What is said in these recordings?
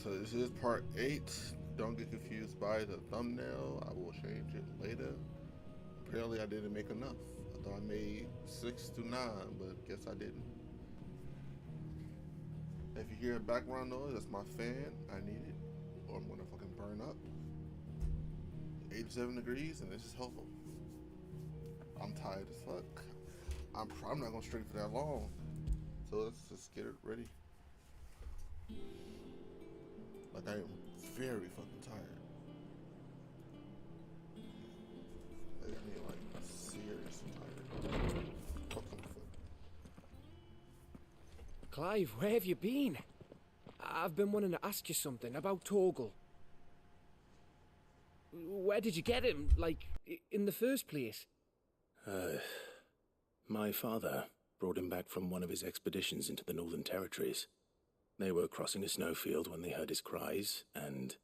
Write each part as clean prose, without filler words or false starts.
So this is part 8. Don't get confused by the thumbnail. I will change it later. Apparently I didn't make enough. I thought I made 6 to 9, but guess I didn't. If you hear a background noise, that's my fan. I need it, or I'm gonna fucking burn up. 87 degrees, and this is helpful. I'm tired as fuck. I'm not gonna stream for that long. So let's just get it ready. Like, I am very fucking tired. Like, I mean, like, seriously tired. Fucking foot. Clive, where have you been? I've been wanting to ask you something about Torgal. Where did you get him, like, in the first place? My father brought him back from one of his expeditions into the Northern Territories. They were crossing a snowfield when they heard his cries, and,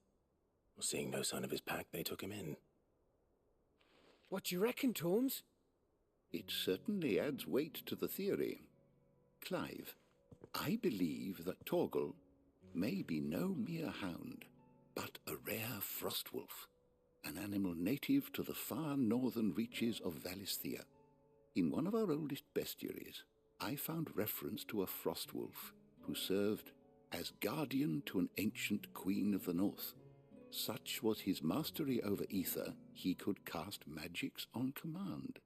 seeing no sign of his pack, they took him in. What do you reckon, Tomes? It certainly adds weight to the theory. Clive, I believe that Torgal may be no mere hound, but a rare frostwolf, an animal native to the far northern reaches of Valisthea. In one of our oldest bestiaries, I found reference to a frostwolf who served as guardian to an ancient queen of the north. Such was his mastery over ether, he could cast magics on command.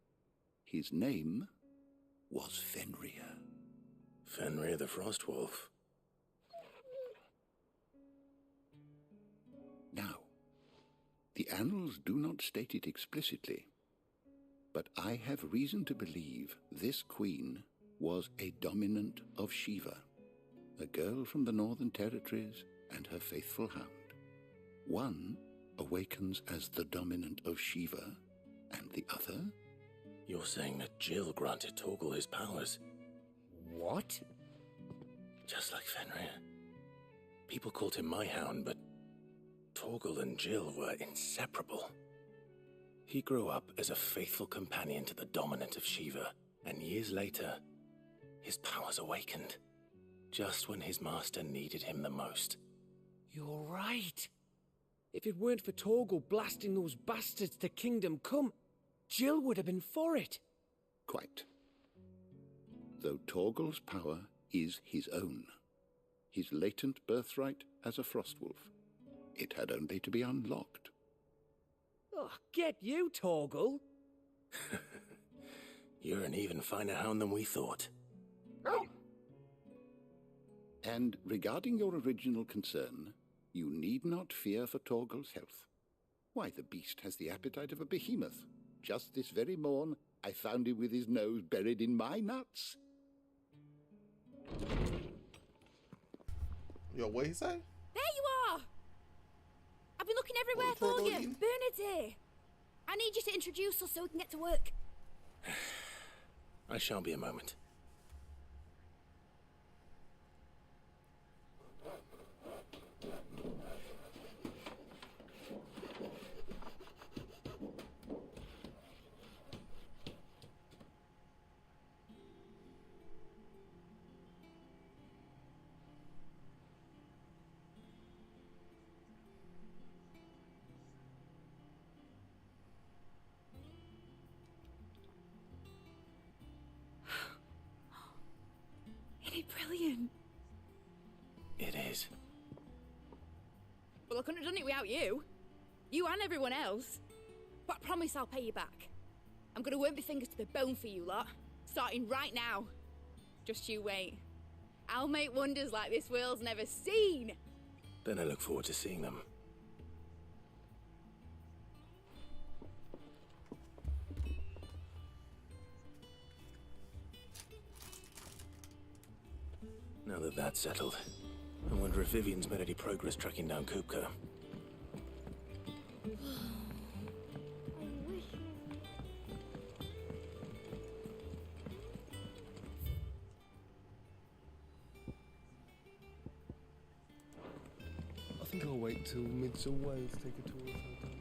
His name was Fenrir. Fenrir the Frostwolf. Now, the annals do not state it explicitly, but I have reason to believe this queen was a dominant of Shiva, a girl from the Northern Territories and her faithful hound. One awakens as the dominant of Shiva, and the other? You're saying that Jill granted Torgal his powers? What? Just like Fenrir. People called him my hound, but Torgal and Jill were inseparable. He grew up as a faithful companion to the dominant of Shiva, and years later, his powers awakened, just when his master needed him the most. You're right. If it weren't for Torgal blasting those bastards to Kingdom Come, Jill would have been for it. Quite. Though Torgal's power is his own, his latent birthright as a frostwolf. It had only to be unlocked. Oh, get you, Torgal. You're an even finer hound than we thought. And regarding your original concern, you need not fear for Torgal's health. Why, the beast has the appetite of a behemoth. Just this very morn, I found him with his nose buried in my nuts. Yo, what he say? There you are! I've been looking everywhere for you. Bernard's here. I need you to introduce us so we can get to work. I shall be a moment. Isn't it brilliant? It is. Well, I couldn't have done it without you. You and everyone else. But I promise I'll pay you back. I'm gonna work my fingers to the bone for you lot. Starting right now. Just you wait. I'll make wonders like this world's never seen. Then I look forward to seeing them. Now that that's settled, I wonder if Vivian's made any progress tracking down Kupka. I think I'll wait till Midsommar to take a tour of her town.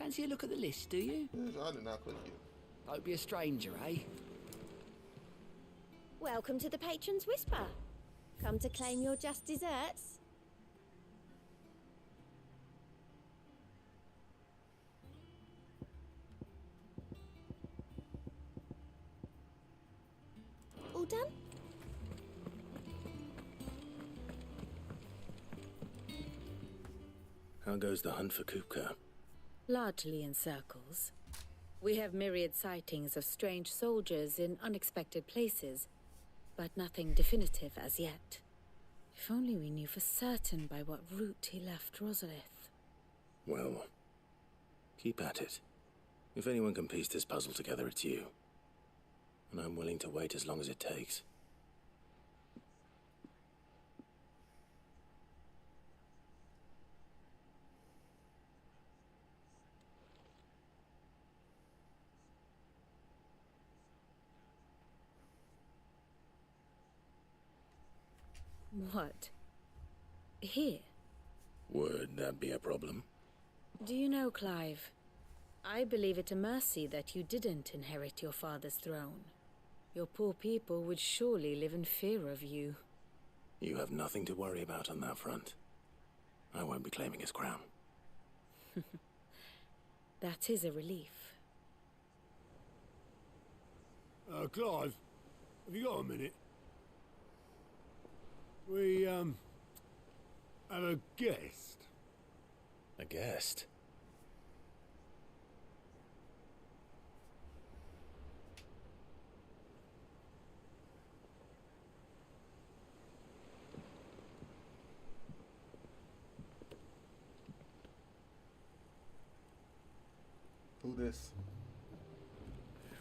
Fancy a look at the list, do you? Yes, I did not click you. Hope you're a stranger, eh? Welcome to the Patron's Whisper. Come to claim your just desserts? All done? How goes the hunt for Kupka? Largely in circles. We have myriad sightings of strange soldiers in unexpected places, but nothing definitive as yet. If only we knew for certain by what route he left Rosalith. Well, keep at it. If anyone can piece this puzzle together, it's you. And I'm willing to wait as long as it takes. What? Here? Would that be a problem? Do you know, Clive? I believe it a mercy that you didn't inherit your father's throne. Your poor people would surely live in fear of you. You have nothing to worry about on that front. I won't be claiming his crown. That is a relief. Clive, have you got a minute? We, have a guest. A guest? Who this?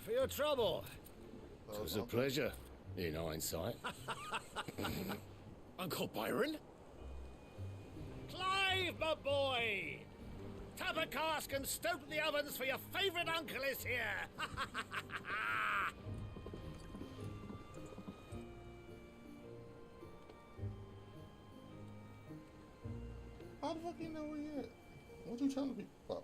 For your trouble. It was a pleasure, in hindsight. Uncle Byron? Clive, my boy! Tap a cask and stoke the ovens, for your favourite uncle is here! How the fuck you know where he at? What you telling people about?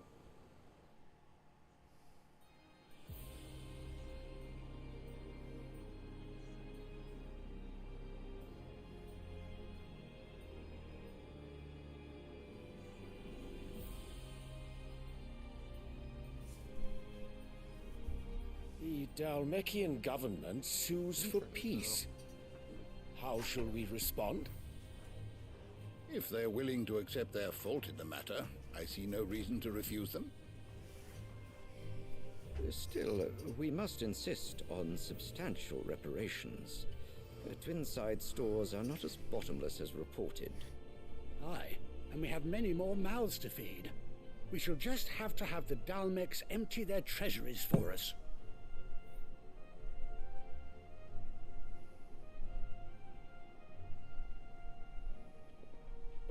The Dalmekian government sues for peace. How shall we respond? If they're willing to accept their fault in the matter, I see no reason to refuse them. Still, we must insist on substantial reparations. Twinside stores are not as bottomless as reported. Aye, and we have many more mouths to feed. We shall just have to have the Dalmecs empty their treasuries for us.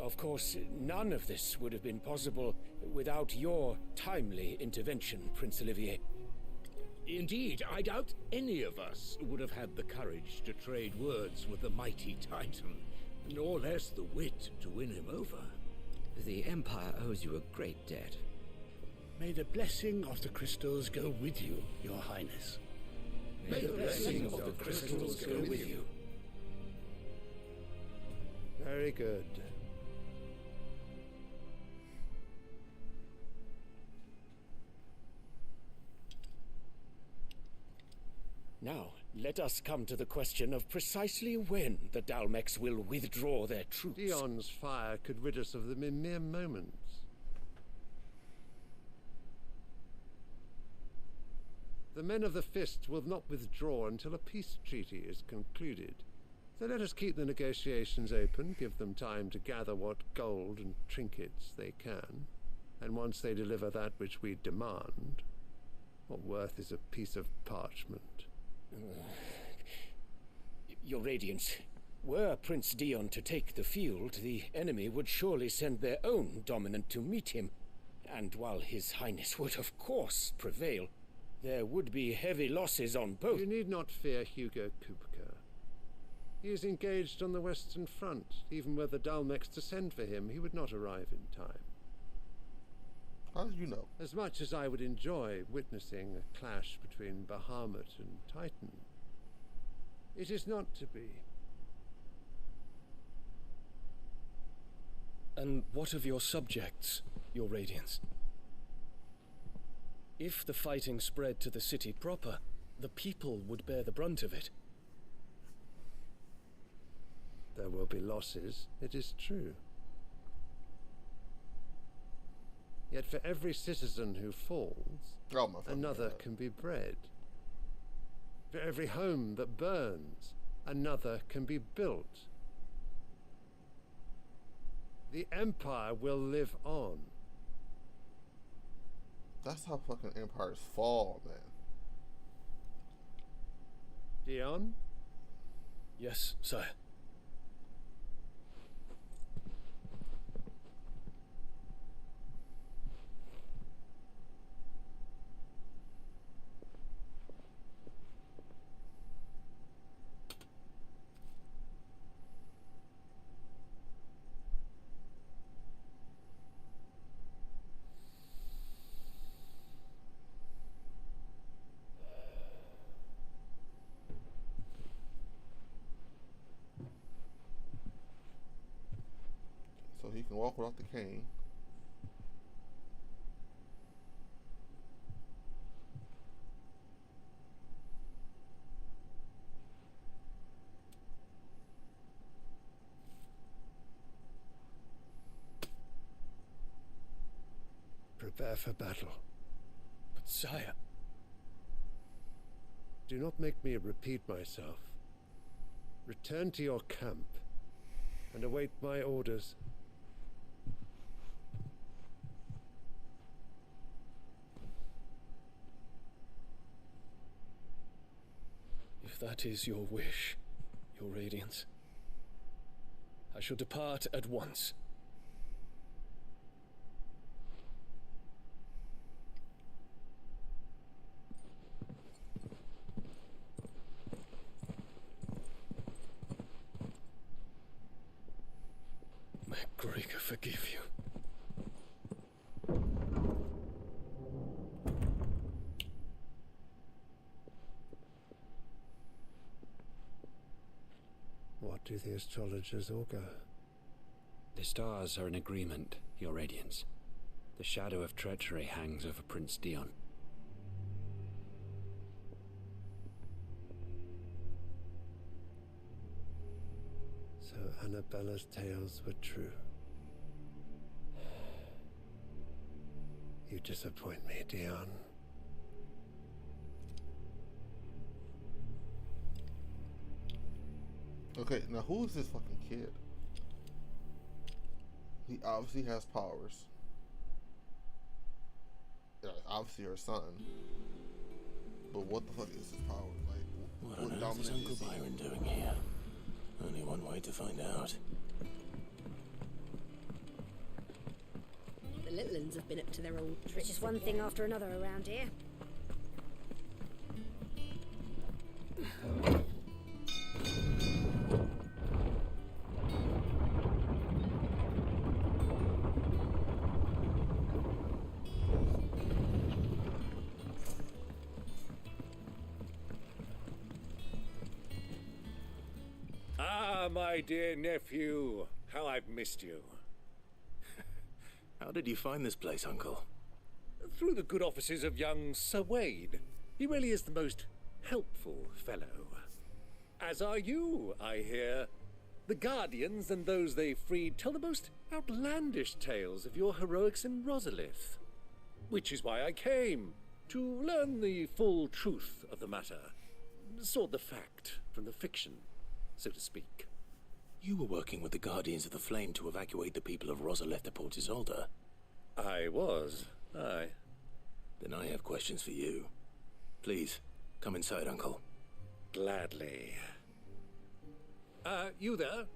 Of course, none of this would have been possible without your timely intervention, Prince Olivier. Indeed, I doubt any of us would have had the courage to trade words with the mighty Titan, nor less the wit to win him over. The Empire owes you a great debt. May the blessing of the crystals go with you, Your Highness. May the blessing of the crystals go with you. Very good. Now, let us come to the question of precisely when the Dalmecs will withdraw their troops. Dion's fire could rid us of them in mere moments. The men of the Fist will not withdraw until a peace treaty is concluded. So let us keep the negotiations open, give them time to gather what gold and trinkets they can, and once they deliver that which we demand, what worth is a piece of parchment? Your Radiance, were Prince Dion to take the field, the enemy would surely send their own dominant to meet him. And while His Highness would of course prevail, there would be heavy losses on both. You need not fear Hugo Kupka. He is engaged on the Western Front. Even were the Dalmecs to send for him, he would not arrive in time. How did you know? As much as I would enjoy witnessing a clash between Bahamut and Titan, it is not to be. And what of your subjects, your Radiance? If the fighting spread to the city proper, the people would bear the brunt of it. There will be losses, it is true. Yet for every citizen who falls, another can be bred. For every home that burns, another can be built. The Empire will live on. That's how fucking empires fall, man. Dion? Yes, sire. So he can walk without the cane. Prepare for battle. But sire... Do not make me repeat myself. Return to your camp and await my orders. If that is your wish, your Radiance, I shall depart at once. May Greeka forgive you. What do the astrologers augur? The stars are in agreement, your Radiance. The shadow of treachery hangs over Prince Dion. So Annabella's tales were true. You disappoint me, Dion. Okay, now who is this fucking kid? He obviously has powers. Yeah, obviously her son. But what the fuck is his power? Like, What on earth is Uncle Byron doing here? Only one way to find out. The little ones have been up to their old tricks. Just one thing after another around here. Ah, my dear nephew, how I've missed you. How did you find this place, Uncle? Through the good offices of young Sir Wade. He really is the most helpful fellow. As are you, I hear. The Guardians and those they freed tell the most outlandish tales of your heroics in Rosalith. Which is why I came, to learn the full truth of the matter. Sort the fact from the fiction, so to speak. You were working with the Guardians of the Flame to evacuate the people of Rosalith to Port Isolde. I was, aye. Then I have questions for you. Please, come inside, Uncle. Gladly. You there?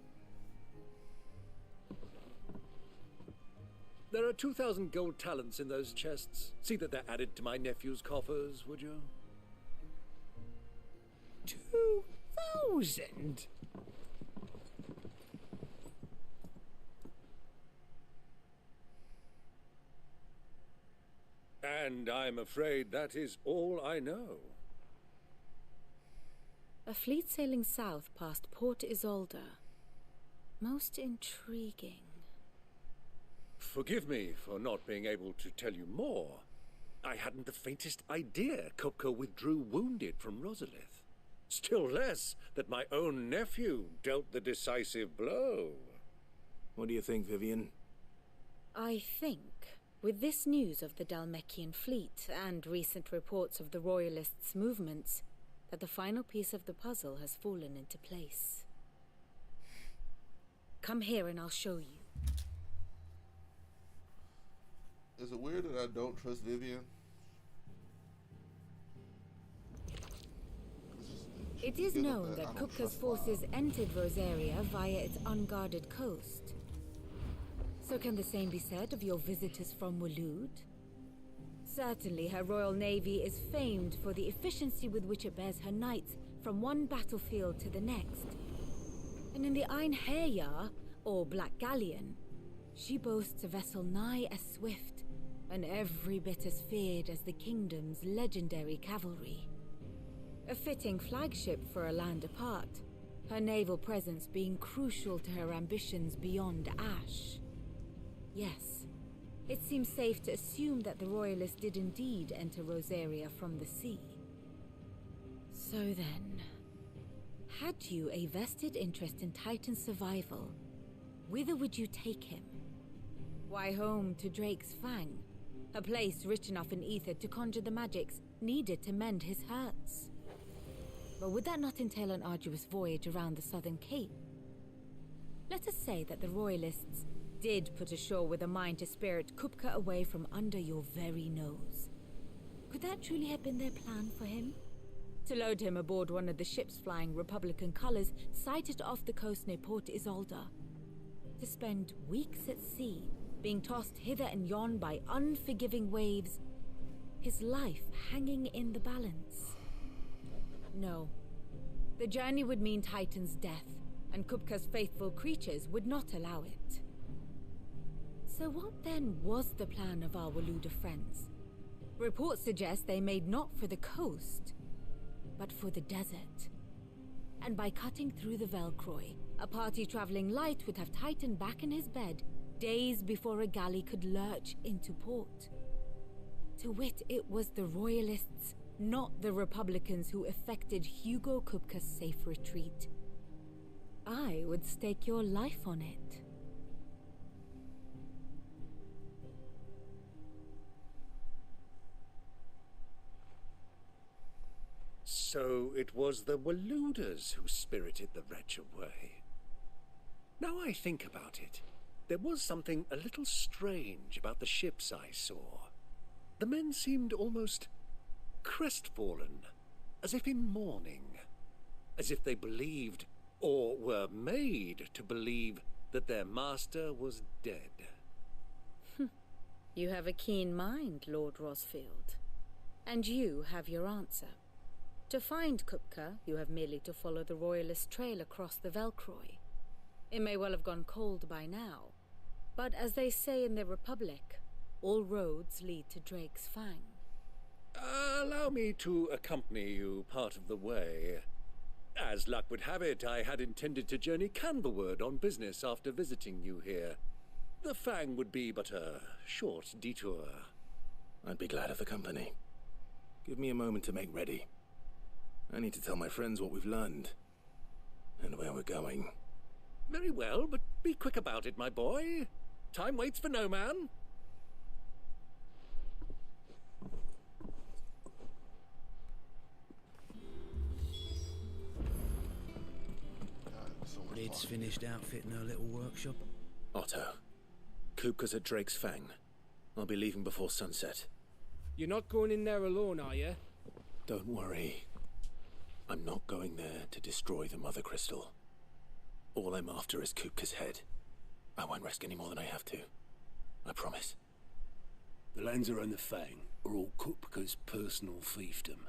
There are 2,000 gold talents in those chests. See that they're added to my nephew's coffers, would you? 2,000? And I'm afraid that is all I know. A fleet sailing south past Port Isolde. Most intriguing. Forgive me for not being able to tell you more. I hadn't the faintest idea Kupka withdrew wounded from Rosalith. Still less that my own nephew dealt the decisive blow. What do you think, Vivian? I think, with this news of the Dhalmekian fleet and recent reports of the Royalists' movements, that the final piece of the puzzle has fallen into place. Come here and I'll show you. Is it weird that I don't trust Vivian? It is known that Kupka's forces entered Rosaria via its unguarded coast. So can the same be said of your visitors from Waloed? Certainly her Royal Navy is famed for the efficiency with which it bears her knights from one battlefield to the next. And in the Einherjar, or Black Galleon, she boasts a vessel nigh as swift and every bit as feared as the kingdom's legendary cavalry. A fitting flagship for a land apart, her naval presence being crucial to her ambitions beyond Ash. Yes, it seems safe to assume that the Royalists did indeed enter Rosaria from the sea. So then, had you a vested interest in Titan's survival, whither would you take him? Why, home to Drake's Fang, a place rich enough in ether to conjure the magics needed to mend his hurts. But would that not entail an arduous voyage around the southern cape? Let us say that the Royalists did put ashore with a mind to spirit Kupka away from under your very nose. Could that truly have been their plan for him? To load him aboard one of the ships flying Republican colors sighted off the coast near Port Isolde. To spend weeks at sea, being tossed hither and yon by unforgiving waves, his life hanging in the balance. No. The journey would mean Titan's death, and Kupka's faithful creatures would not allow it. So what then was the plan of our Waloed friends? Reports suggest they made not for the coast, but for the desert. And by cutting through the Velcroy, a party traveling light would have Titan back in his bed days before a galley could lurch into port. To wit, it was the Royalists, not the Republicans, who effected Hugo Kupka's safe retreat. I would stake your life on it. So it was the Waloeders who spirited the wretch away. Now I think about it, there was something a little strange about the ships I saw. The men seemed almost crestfallen, as if in mourning, as if they believed, or were made to believe, that their master was dead. You have a keen mind, Lord Rosfield. And you have your answer. To find Kupka, you have merely to follow the Royalist trail across the Velcroy. It may well have gone cold by now, but as they say in the Republic, all roads lead to Drake's Fang. Allow me to accompany you part of the way. As luck would have it, I had intended to journey Canverward on business after visiting you here. The Fang would be but a short detour. I'd be glad of the company. Give me a moment to make ready. I need to tell my friends what we've learned, and where we're going. Very well, but be quick about it, my boy. Time waits for no man. Lid's finished outfitting her little workshop. Otto, Kupka's at Drake's Fang. I'll be leaving before sunset. You're not going in there alone, are you? Don't worry. I'm not going there to destroy the Mother Crystal. All I'm after is Kupka's head. I won't risk any more than I have to. I promise. The Lancer and the Fang are all Kupka's personal fiefdom.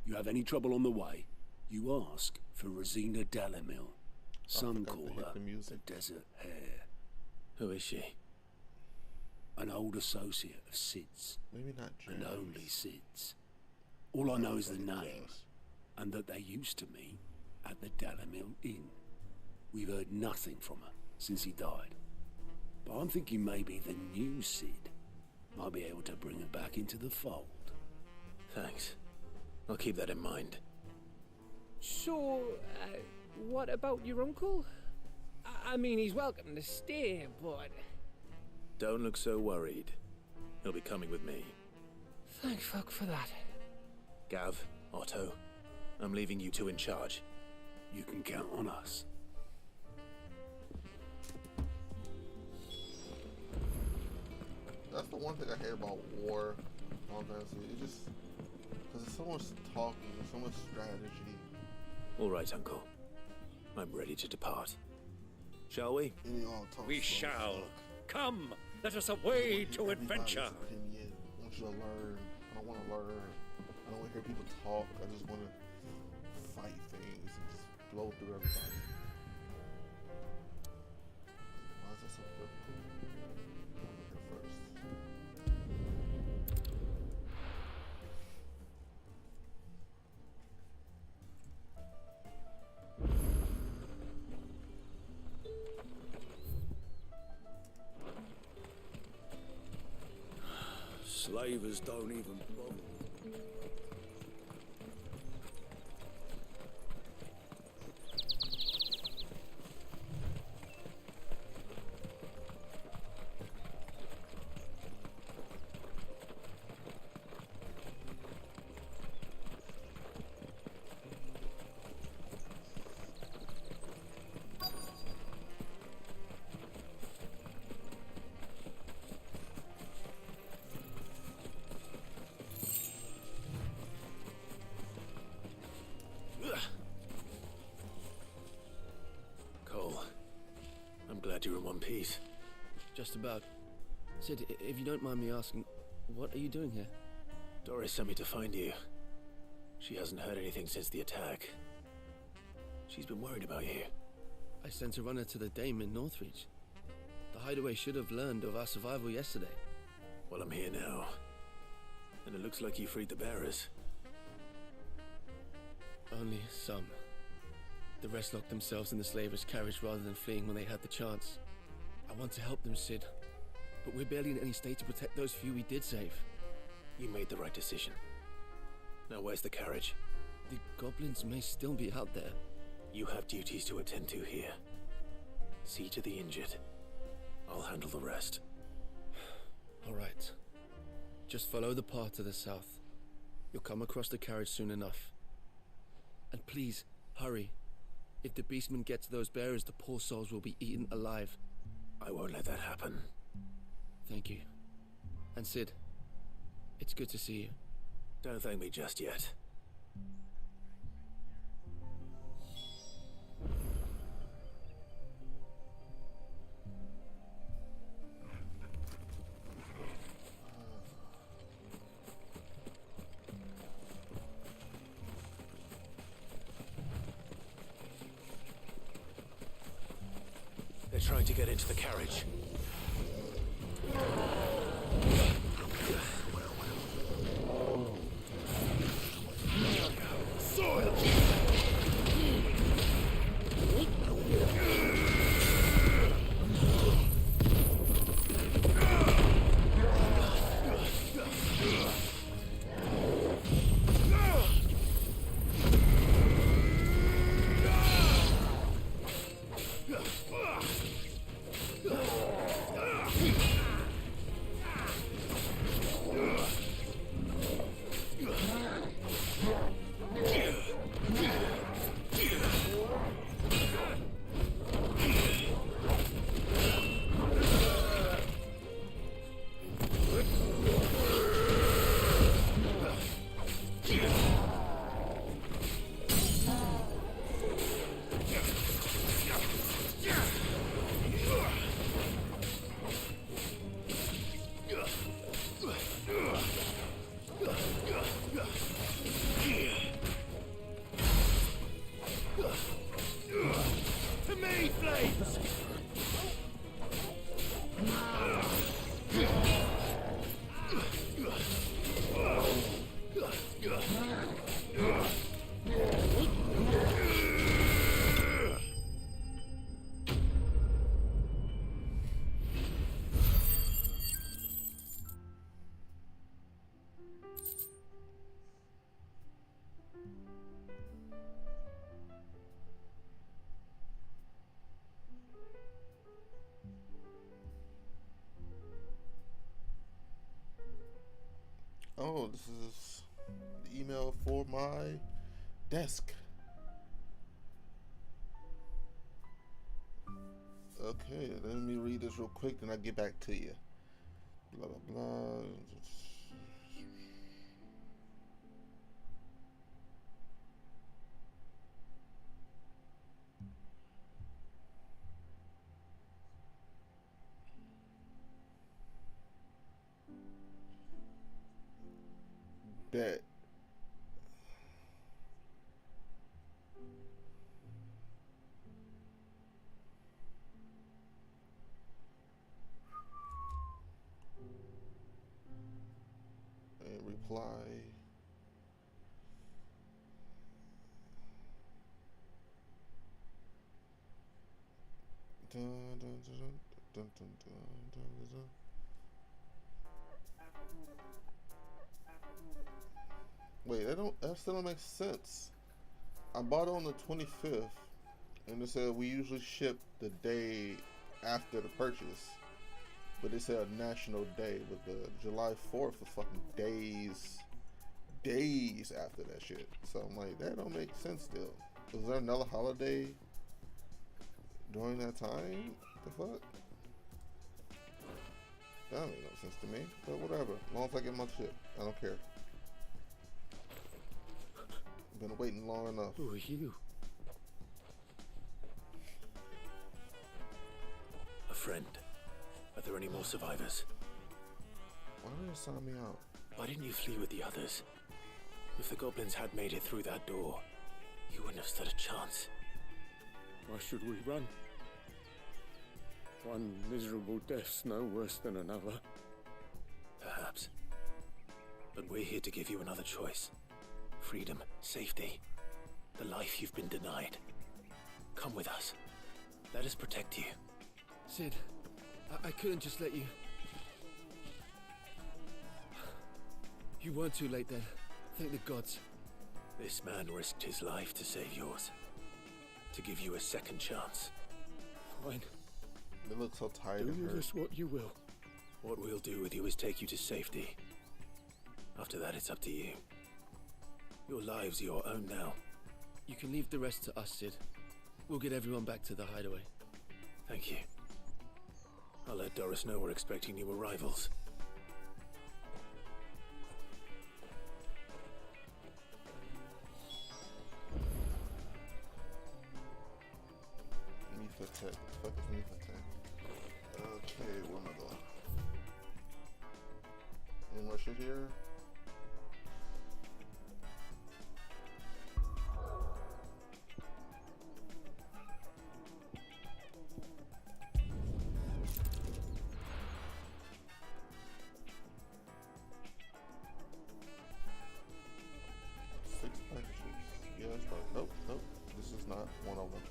You have any trouble on the way, you ask for Rosina Dalimil. Some call her the Desert Hare. Who is she? An old associate of Sid's. Maybe not And James. only Sid's. All I know is the name, and that they used to meet at the Dalimil Inn. We've heard nothing from her since he died. But I'm thinking maybe the new Sid might be able to bring her back into the fold. Thanks. I'll keep that in mind. So, what about your uncle? I mean, he's welcome to stay, but... Don't look so worried. He'll be coming with me. Thank fuck for that. Gav, Otto, I'm leaving you two in charge. You can count on us. That's the one thing I hate about war. Final Fantasy. It just because there's so much talking, so much strategy. All right, Uncle. I'm ready to depart. Shall we? We shall. Come, let us away to adventure. Opinion. I want you to learn. I don't want to learn. I don't want to hear people talk. I just want to fight things and just blow through everybody. Why is that so difficult? I'm looking first. Slavers don't even bother. Cole, I'm glad you're in one piece. Just about. Sid, if you don't mind me asking, what are you doing here? Doris sent me to find you. She hasn't heard anything since the attack. She's been worried about you. I sent a runner to the Dame in Northreach. The hideaway should have learned of our survival yesterday. Well, I'm here now. And it looks like you freed the bearers. Only some. The rest locked themselves in the slavers' carriage rather than fleeing when they had the chance. I want to help them, Sid. But we're barely in any state to protect those few we did save. You made the right decision. Now where's the carriage? The goblins may still be out there. You have duties to attend to here. See to the injured. I'll handle the rest. All right. Just follow the path to the south. You'll come across the carriage soon enough. And please, hurry. If the beastmen get to those bearers, the poor souls will be eaten alive. I won't let that happen. Thank you. And Sid, it's good to see you. Don't thank me just yet. They're trying to get into the carriage. this is the email for my desk. Okay, let me read this real quick, then I'll get back to you. Blah, blah, blah. Bet. And reply. Dun, dun, dun, dun, dun, dun, dun, dun. Wait, that still don't make sense. I bought it on the 25th, and it said we usually ship the day after the purchase. But it said a national day, but the July 4th was fucking days after that shit. So I'm like, that don't make sense still. Was there another holiday during that time? The fuck? That don't make no sense to me, but whatever. As long as I get my shit, I don't care. Been waiting long enough. Who are you? A friend. Are there any more survivors? Why did you sign me out? Why didn't you flee with the others? If the goblins had made it through that door, you wouldn't have stood a chance. Why should we run? One miserable death's no worse than another. Perhaps. But we're here to give you another choice. Freedom, safety, the life you've been denied. Come with us. Let us protect you. Sid, I couldn't just let you... You weren't too late then. Thank the gods. This man risked his life to save yours. To give you a second chance. Fine. They look so tired Do and with hurt. us what you will. What we'll do with you is take you to safety. After that, it's up to you. Your lives are your own now. You can leave the rest to us, Sid. We'll get everyone back to the hideaway. Thank you. I'll let Doris know we're expecting new arrivals. Mephatech. Fuck is Mephatech? Okay, where am I going? Any more shit here? Nope. This is not one of them.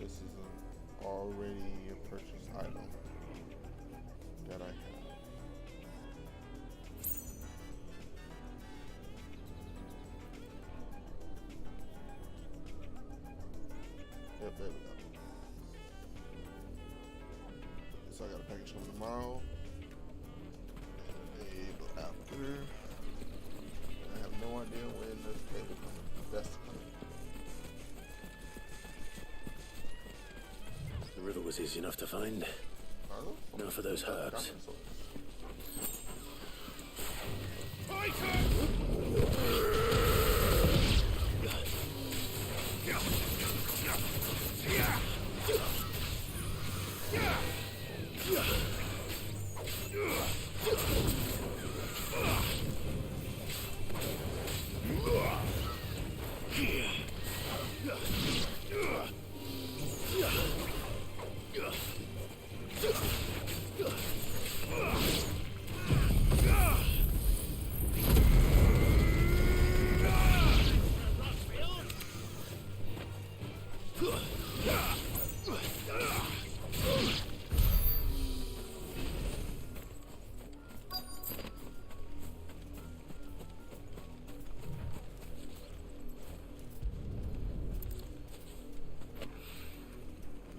This is an already purchased item that I have. Yep, there we go. So I got a package coming tomorrow. And a day after. I have no idea when this table comes. That's coming. The river was easy enough to find. Now for those herbs.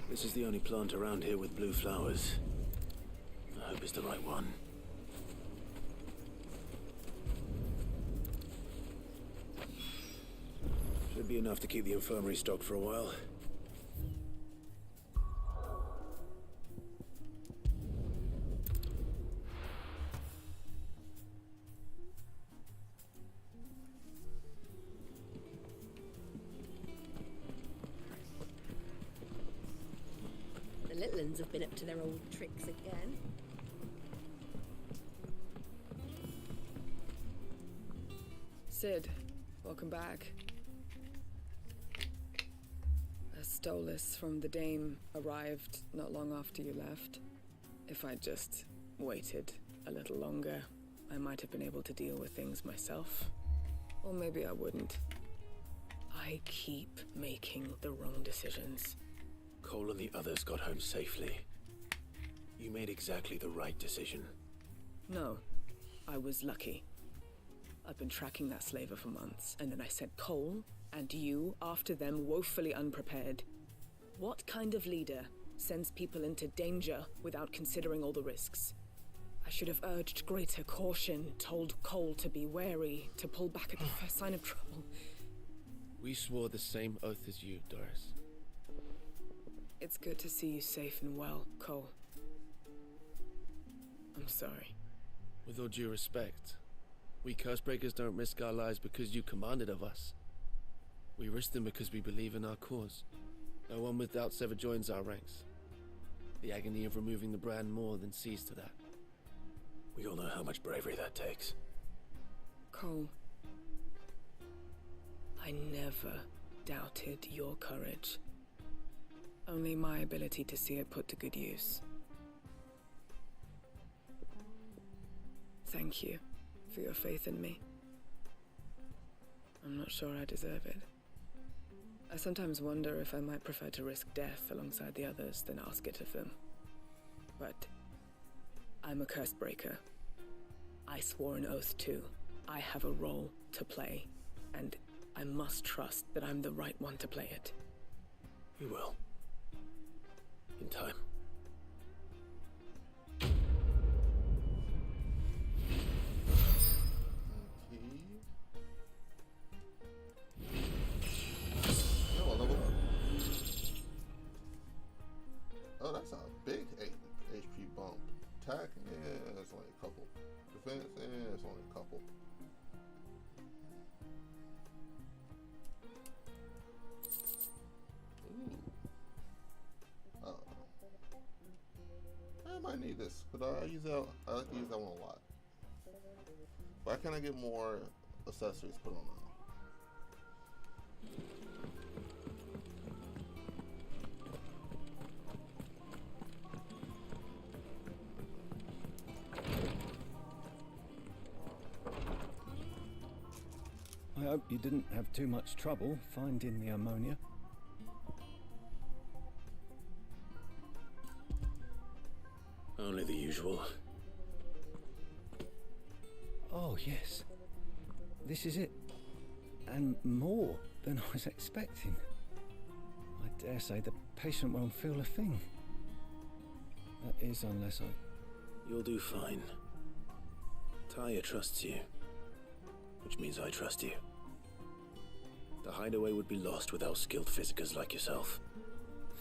This is the only plant around here with blue flowers. I hope it's the right one. Be enough to keep the infirmary stocked for a while. The little ones have been up to their old tricks again. Sid, welcome back. A Stolas from the Dame arrived not long after you left. If I'd just waited a little longer, I might have been able to deal with things myself. Or maybe I wouldn't. I keep making the wrong decisions. Cole and the others got home safely. You made exactly the right decision. No, I was lucky. I've been tracking that slaver for months, and then I sent Cole and you after them woefully unprepared. What kind of leader sends people into danger without considering all the risks? I should have urged greater caution, told Cole to be wary, to pull back at the first sign of trouble. We swore the same oath as you, Doris. It's good to see you safe and well, Cole. I'm sorry. With all due respect, we Cursebreakers don't risk our lives because you commanded of us. We risk them because we believe in our cause. No one with doubts ever joins our ranks. The agony of removing the brand more than sees to that. We all know how much bravery that takes. Cole, I never doubted your courage. Only my ability to see it put to good use. Thank you for your faith in me. I'm not sure I deserve it. I sometimes wonder if I might prefer to risk death alongside the others than ask it of them. But I'm a Cursebreaker. I swore an oath too. I have a role to play, and I must trust that I'm the right one to play it. You will. In time. Oh, that's a big HP bump. Attack, yeah, it's only a couple. Defense, yeah, it's only a couple. Ooh. I might need this, because I like to use that one a lot. Why can't I get more accessories put on now? I hope you didn't have too much trouble finding the ammonia. Only the usual. Oh, yes. This is it. And more than I was expecting. I dare say the patient won't feel a thing. That is, unless I... You'll do fine. Taya trusts you. Which means I trust you. The hideaway would be lost without skilled physicers like yourself.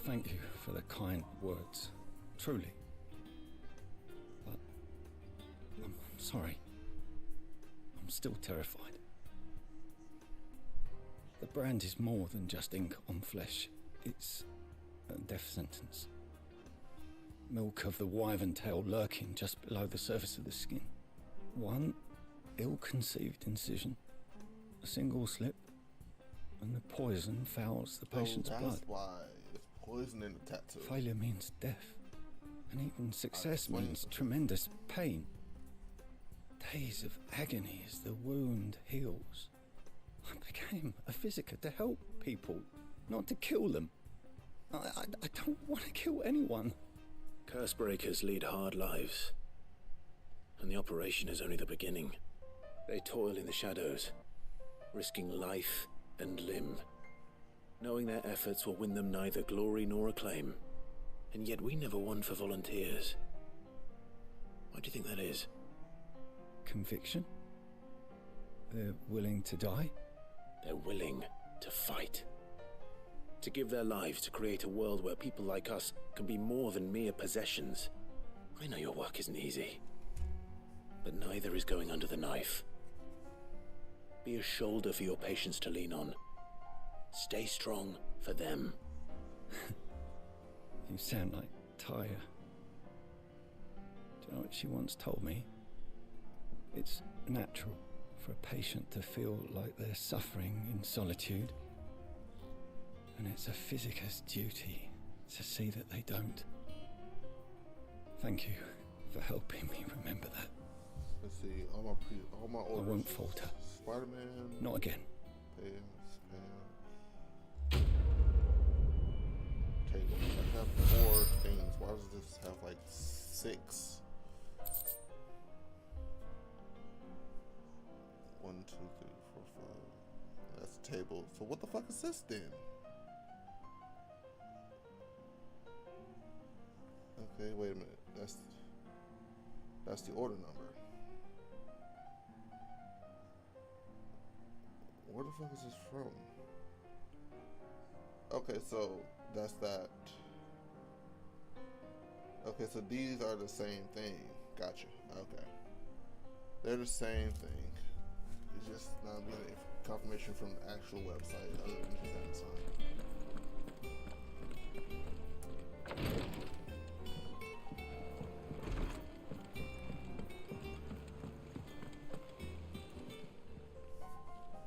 Thank you for the kind words. Truly. But I'm sorry. I'm still terrified. The brand is more than just ink on flesh. It's a death sentence. Milk of the wyvern tail lurking just below the surface of the skin. One ill-conceived incision, a single slip, and the poison fouls the patient's blood. That's why it's poison in the tattoo. Failure means death, and even success means tremendous pain. Days of agony as the wound heals. I became a physiker to help people, not to kill them. I don't want to kill anyone. Cursebreakers lead hard lives, and the operation is only the beginning. They toil in the shadows, risking life and limb, knowing their efforts will win them neither glory nor acclaim. And yet we never won for volunteers. Why do you think that is? Conviction? They're willing to die? They're willing to fight. To give their lives to create a world where people like us can be more than mere possessions. I know your work isn't easy, but neither is going under the knife. Be a shoulder for your patients to lean on. Stay strong for them. You sound like Tyre. Do you know what she once told me? It's natural for a patient to feel like they're suffering in solitude. And it's a physicist's duty to see that they don't. Thank you for helping me remember that. Let's see, all my orders. I won't falter. Spider-Man. Not again. Spam. Table. I have 4 things. Why does this have like 6? 1, 2, 3, 4, 5. That's a table. So what the fuck is this then? Okay, wait a minute. That's the order number. Where the fuck is this from? Okay, so that's that. Okay, so these are the same thing. Gotcha. Okay. They're the same thing. It's just not getting confirmation from the actual website other than just Amazon.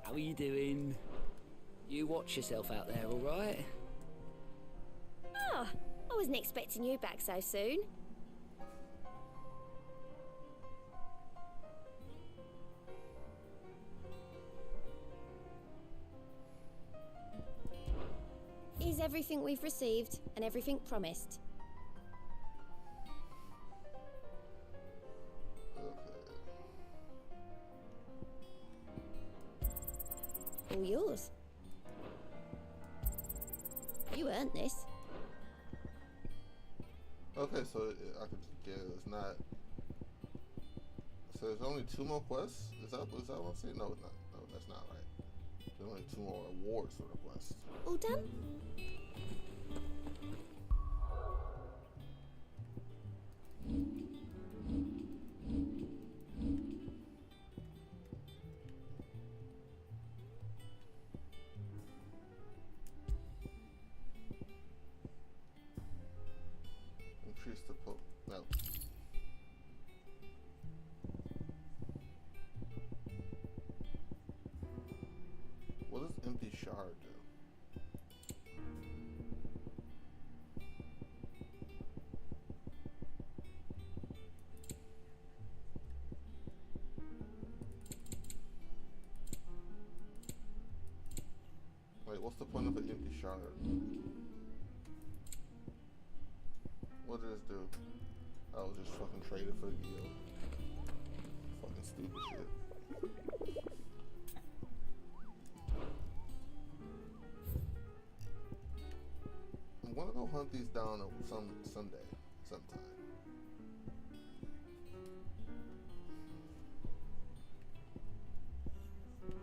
How are you doing? You watch yourself out there, all right? Oh, I wasn't expecting you back so soon. Is everything we've received and everything promised? All yours. You earned this. Okay, so I could get it's not. So there's only 2 more quests. Is that what I'm saying? No, it's not. No, that's not right. There's only 2 more awards for the quests. All done? Increase the no. What does empty shard do? Wait, what's the point of an empty shard? What does this do? I was just fucking traded for the deal. Fucking stupid shit. I wanna go hunt these down someday, sometime.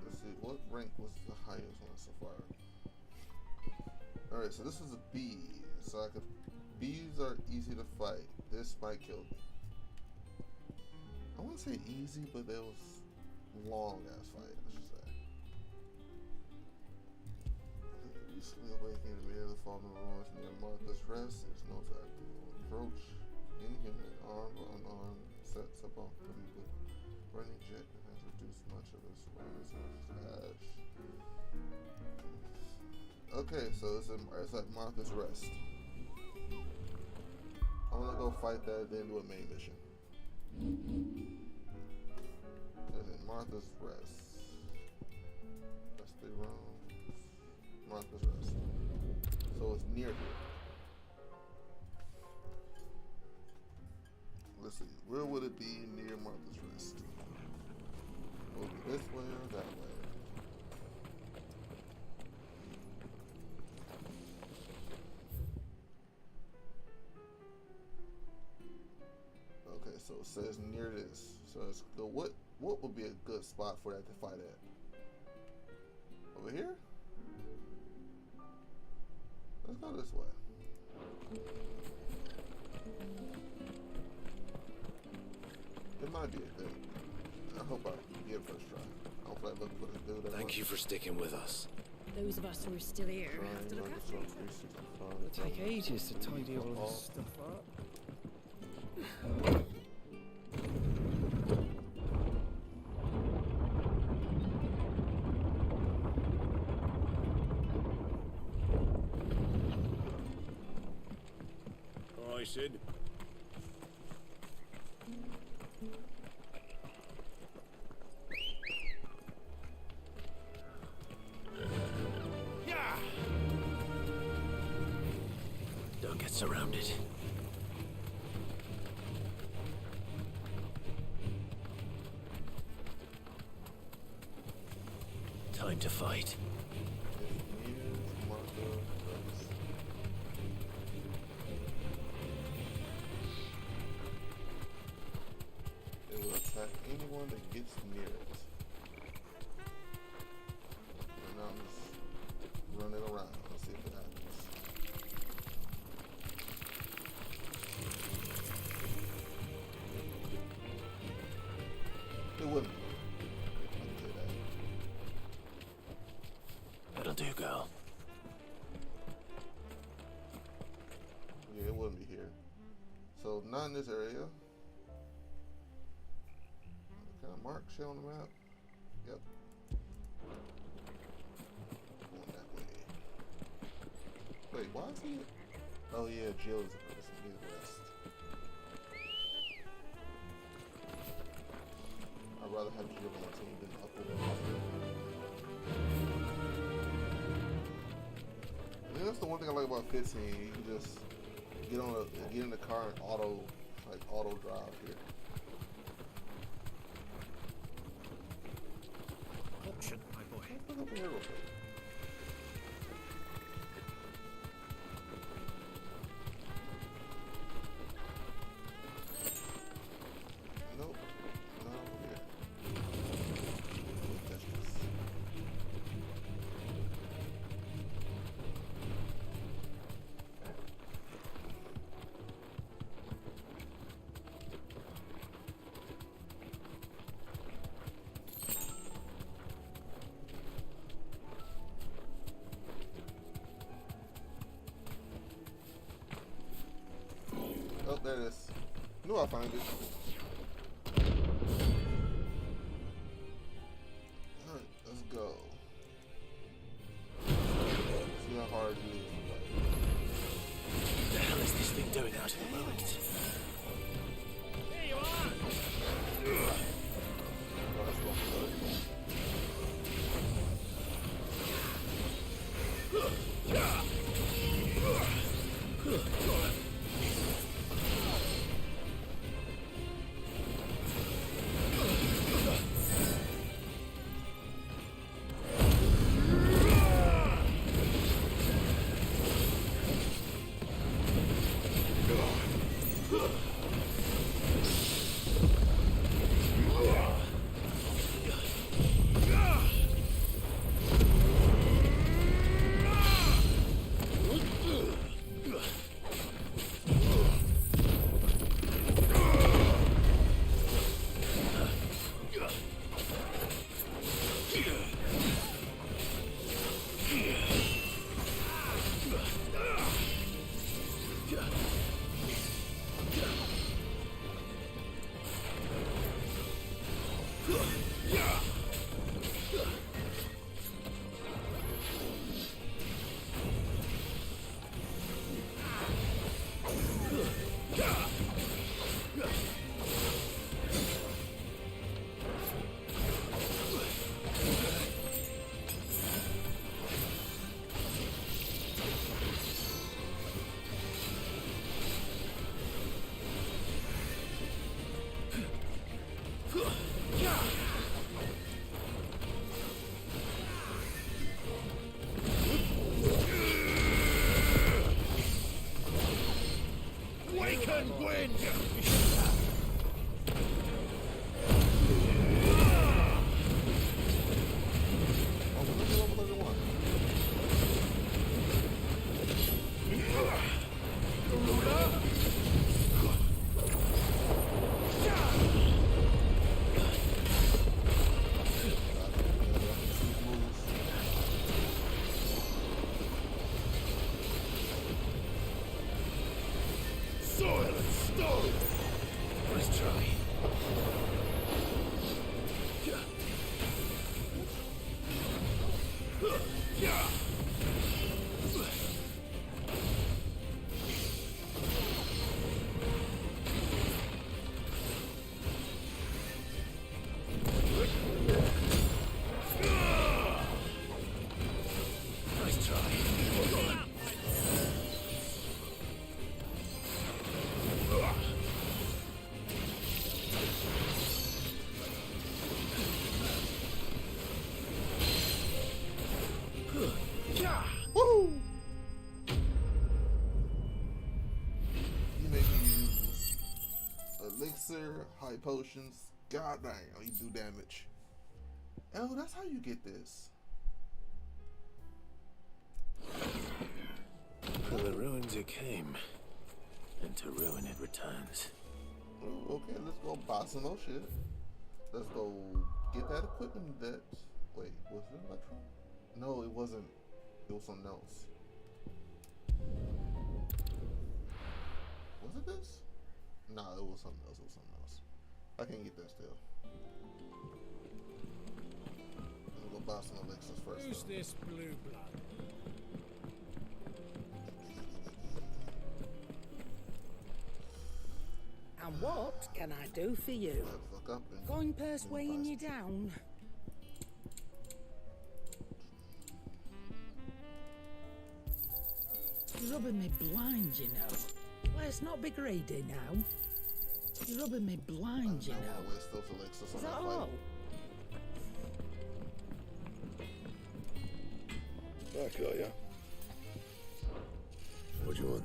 Let's see, what rank was the highest one so far? Alright, so this is a bee. So I could. Bees are easy to fight. This might kill me. I wouldn't say easy, but it was long ass fight, I should say. Recently awakened in the middle of the fallen ruins near Martha's Rest. There's no tactical approach. Inhuman, armed or unarmed, sets upon them with burning jet and has reduced much of its awareness of ash. Okay, so it's at Martha's Rest. I'm gonna go fight that, then do a main mission. Is it Martha's Rest? That's the room. Martha's Rest. So it's near here. Let's see. Where would it be near Martha's Rest? Will it be this way or that way? Okay, so it says near this. So let's go. What would be a good spot for that to fight at? Over here? Let's go this way. It might be a thing. I hope I get it first try. I don't feel like looking for this dude. Thank you for sticking with us. Those of us who are still here have to look after each other. It'll take ages to tidy all this stuff up. Aye, Sid. Don't get surrounded. Time to fight. It will attack anyone that gets near it. And I'm just running around. Let's see if it happens. It wouldn't. I can say that. That'll do, girl. Yeah, it wouldn't be here. So not in this area. Kind of mark shit on the map. Yep. Going that way. Wait, why is he? Oh yeah, Jill is a person. Midwest. I'd rather have Jill on the team than Upper. I mean, that's the one thing I like about 15. You can just get in the car and auto drive here. Option, my boy. Look up here real quick. Nope. Not over here. That's this. Oh, there it is. Knew I'd find it. Alright, let's go. See how hard it is. What the hell is this thing doing out in the moment? There you are! Oh, that's wrong. elixir, high potions. God dang, you do damage. Oh, that's how you get this. For the ruins it came, and to ruin it returns. Oh, okay, let's go buy some more shit. Let's go get that equipment that... Wait, was it Electro? No, it wasn't. It was something else. Was it this? Nah, it was something else. It was something else. I can't get that still. I'm gonna go buy some elixirs first. Who's this blue blood? And what can I do for you? Going purse weighing you down? You're rubbing me blind, you know. Let's not be greedy now. You're rubbing me blind, you know. Is that all? Back, are ya? What do you want?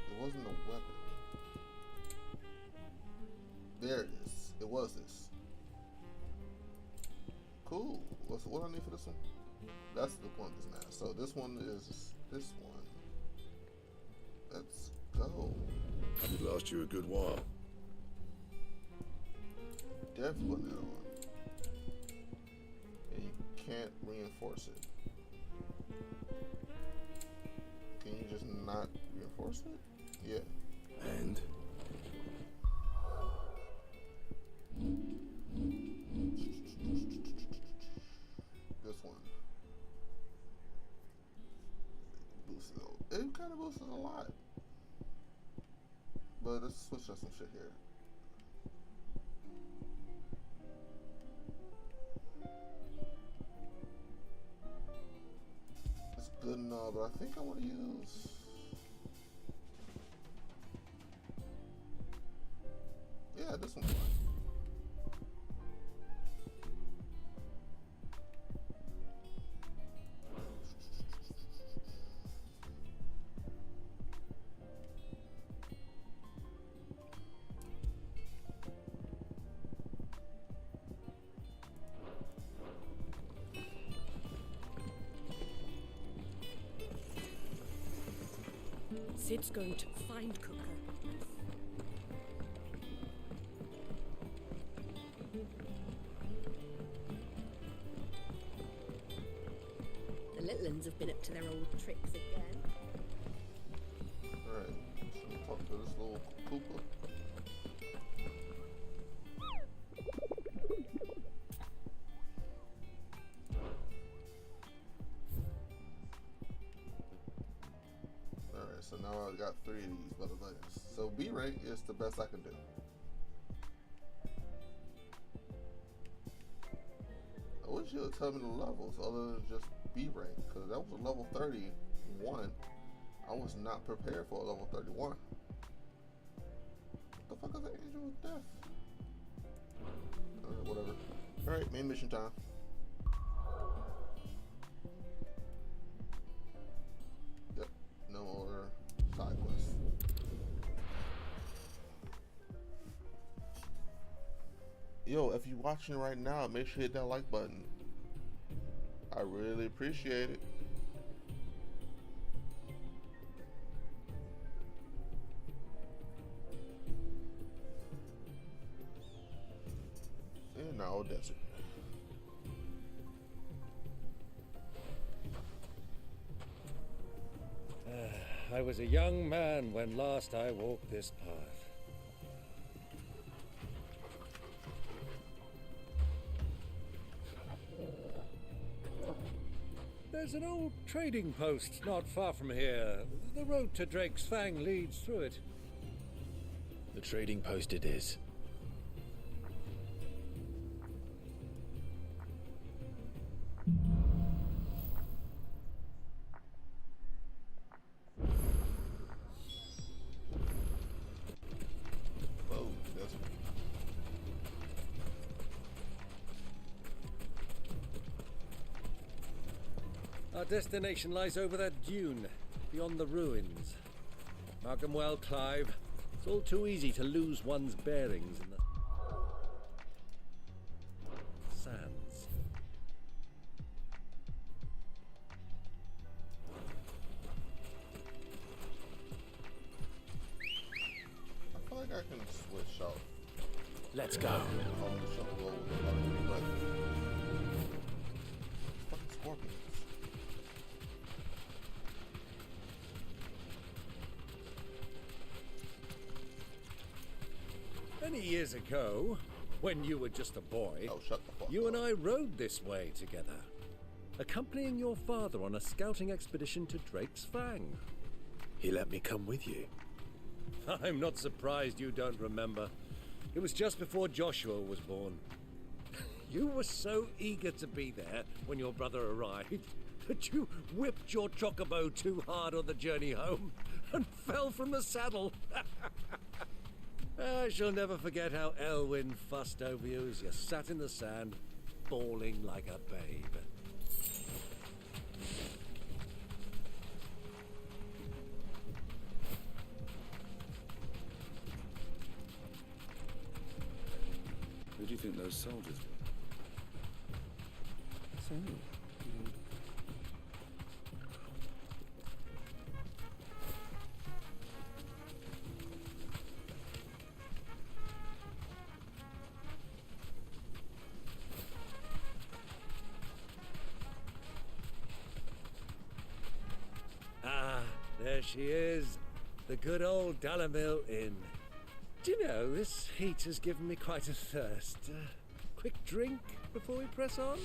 It wasn't a weapon. There it is. It was this. Cool. What I need for this one? That's the point of this now. So this one is this one. Let's go. It last you a good while. Definitely that one. And you can't reinforce it. Can you just not reinforce it? Yeah. And? This one. Boosts it. It kind of boosts it a lot. But let's switch up some shit here. It's good and all, but I think I want to use... Yeah, this one's fine. Sid's going to find Cooker. The little ones have been up to their old tricks again. Alright, so we talk to this little Koopa. Alright, so now I got 3 of these butterflies. So B rank is the best I can do. I wish you would tell me the levels other than just B rank, because that was a level 31. I was not prepared for a level 31. What the fuck is that Angel of Death? Alright, whatever. Alright, main mission time. Yep, no more side quests. Yo, if you're watching right now, make sure you hit that like button. I really appreciate it. And now desert. I was a young man when last I walked this path. There's an old trading post not far from here. The road to Drake's Fang leads through it. The trading post it is. Oh, that's... Our destination lies over that dune. beyond the ruins. Mark 'em well, Clive. It's all too easy to lose one's bearings in the sands. I feel like I can switch out. Let's go. Fucking scorpions. Many years ago, when you were just a boy, you and I rode this way together, accompanying your father on a scouting expedition to Drake's Fang. He let me come with you. I'm not surprised you don't remember. It was just before Joshua was born. You were so eager to be there when your brother arrived that you whipped your chocobo too hard on the journey home and fell from the saddle. I shall never forget how Elwyn fussed over you as you sat in the sand, bawling like a babe. Who do you think those soldiers were? So, There she is, the good old Dalamil Inn. Do you know, this heat has given me quite a thirst. Quick drink before we press on?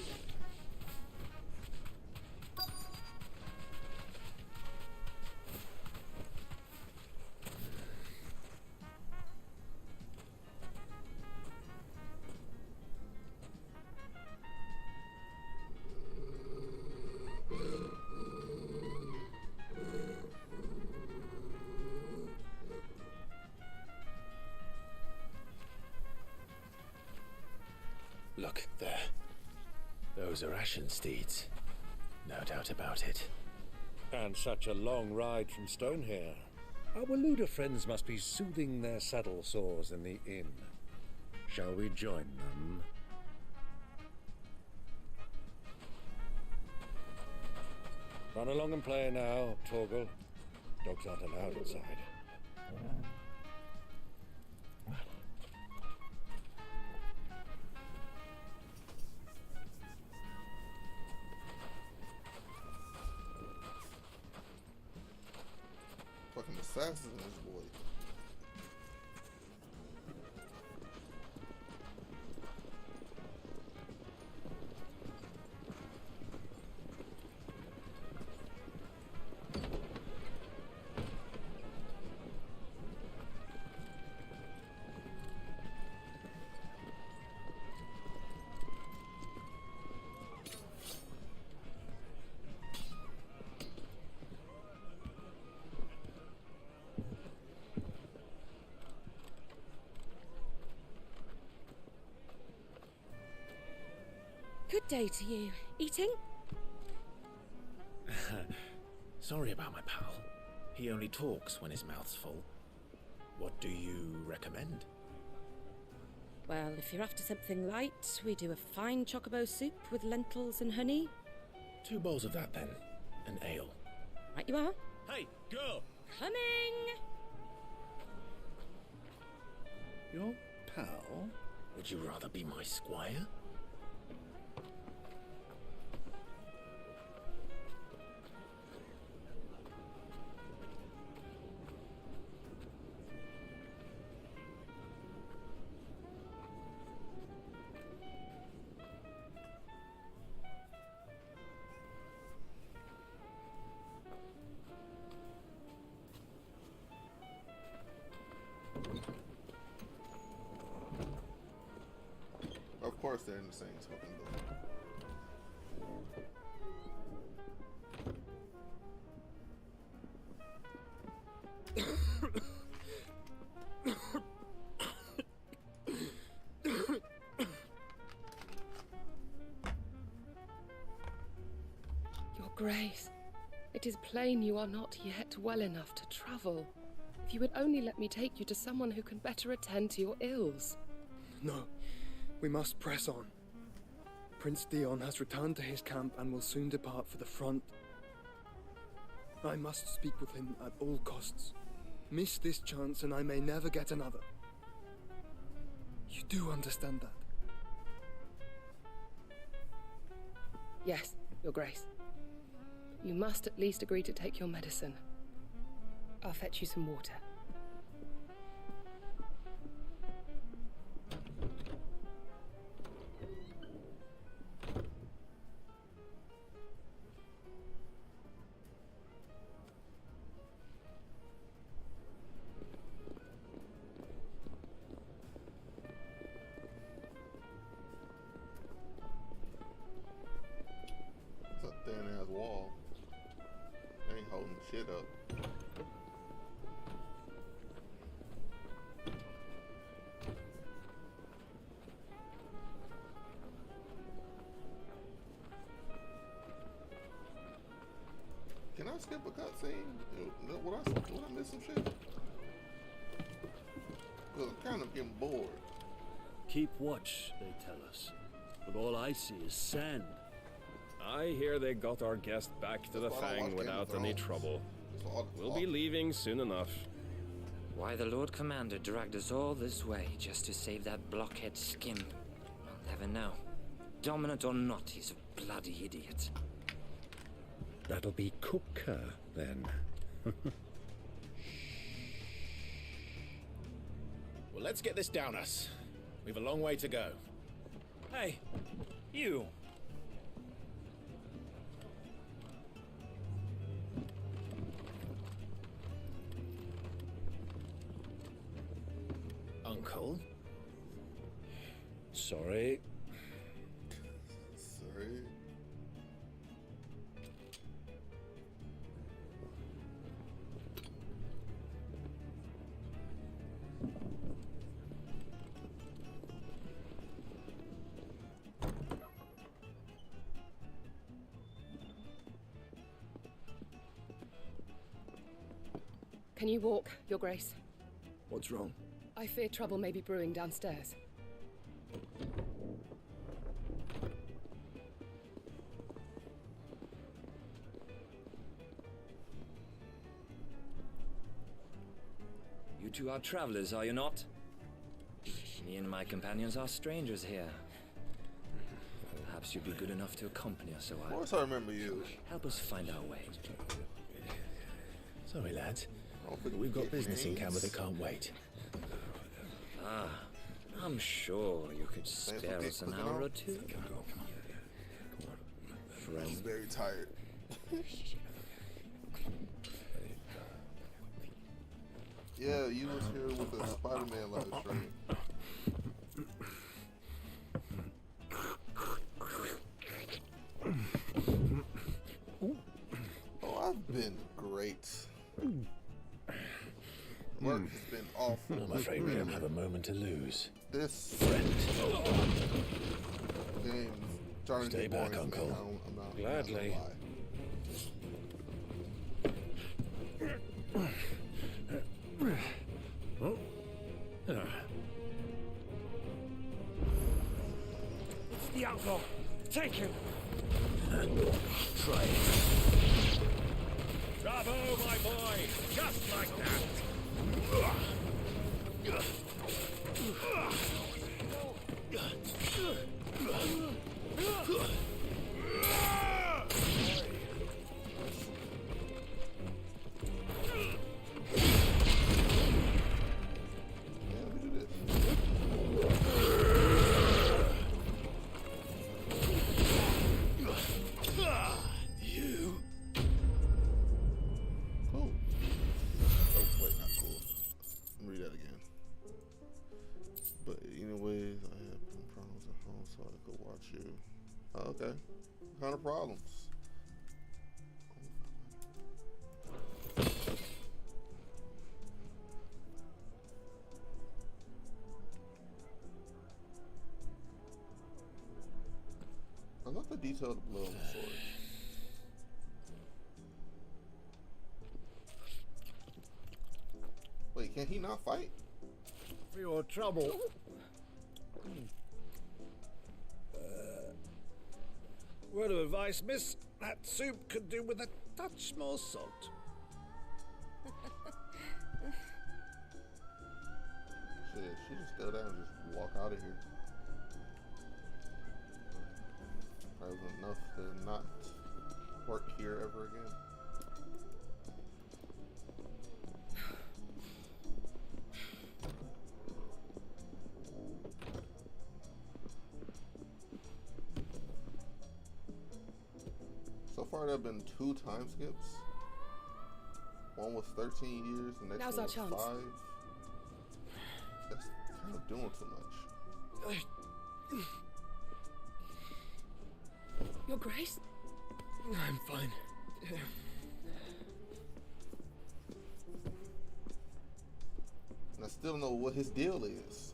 Look, there. Those are Ashen steeds. No doubt about it. And such a long ride from Stonehair. Our Waluda friends must be soothing their saddle sores in the inn. Shall we join them? Run along and play now, Torgal. Dogs aren't allowed inside. Fucking assassins in this boy. Good day to you. Eating? Sorry about my pal. He only talks when his mouth's full. What do you recommend? Well, if you're after something light, we do a fine chocobo soup with lentils and honey. 2 bowls of that then. An ale. Right you are. Hey, girl! Coming! Your pal? Would you rather be my squire? Of course they're in the same fucking building. Your Grace. It is plain you are not yet well enough to travel. If you would only let me take you to someone who can better attend to your ills. No, we must press on. Prince Dion has returned to his camp and will soon depart for the front. I must speak with him at all costs. Miss this chance and I may never get another. You do understand that? Yes, Your Grace. You must at least agree to take your medicine. I'll fetch you some water. Wall. They ain't holding shit up. Can I skip a cutscene? Would I miss some shit? Cause I'm kind of getting bored. Keep watch, they tell us. But all I see is sand. I hear they got our guest back to the Fang without any trouble. We'll be leaving soon enough. Why the Lord Commander dragged us all this way just to save that blockhead Skim, I'll never know. Dominant or not, he's a bloody idiot. That'll be Cooker, then. Well, let's get this down us. We've a long way to go. Hey, you! Uncle? Sorry. Sorry. Can you walk, Your Grace? What's wrong? I fear trouble may be brewing downstairs. You two are travelers, are you not? Me and my companions are strangers here. Perhaps you'd be good enough to accompany us a while. Of course I remember you. Help us find our way. Sorry, lads. We've got business in camp that can't wait. Ah, I'm sure you could spare us an hour or two. Come on, friend. I'm very tired. Yeah, you was here with the Spider-Man live stream. Oh, I've been great. Work has been awful. I'm afraid we don't have a moment to lose. This friend. Game's starting to Stay get back, boring. Uncle. I'm not Gladly. Oh. It's the outlaw. Take him. Try it. Bravo, my boy. Just like that. Okay. What kind of problems? I love the detailed blow on the sword. Wait, can he not fight? For your trouble. Word of advice, miss. That soup could do with a touch more salt. Shit, she just go down and just walk out of here. Probably enough to not work here ever again. So far, there have been 2 time skips. One was 13 years, the next Now's one our was chance. 5. That's kind of doing too much. Your Grace? I'm fine. And I still don't know what his deal is.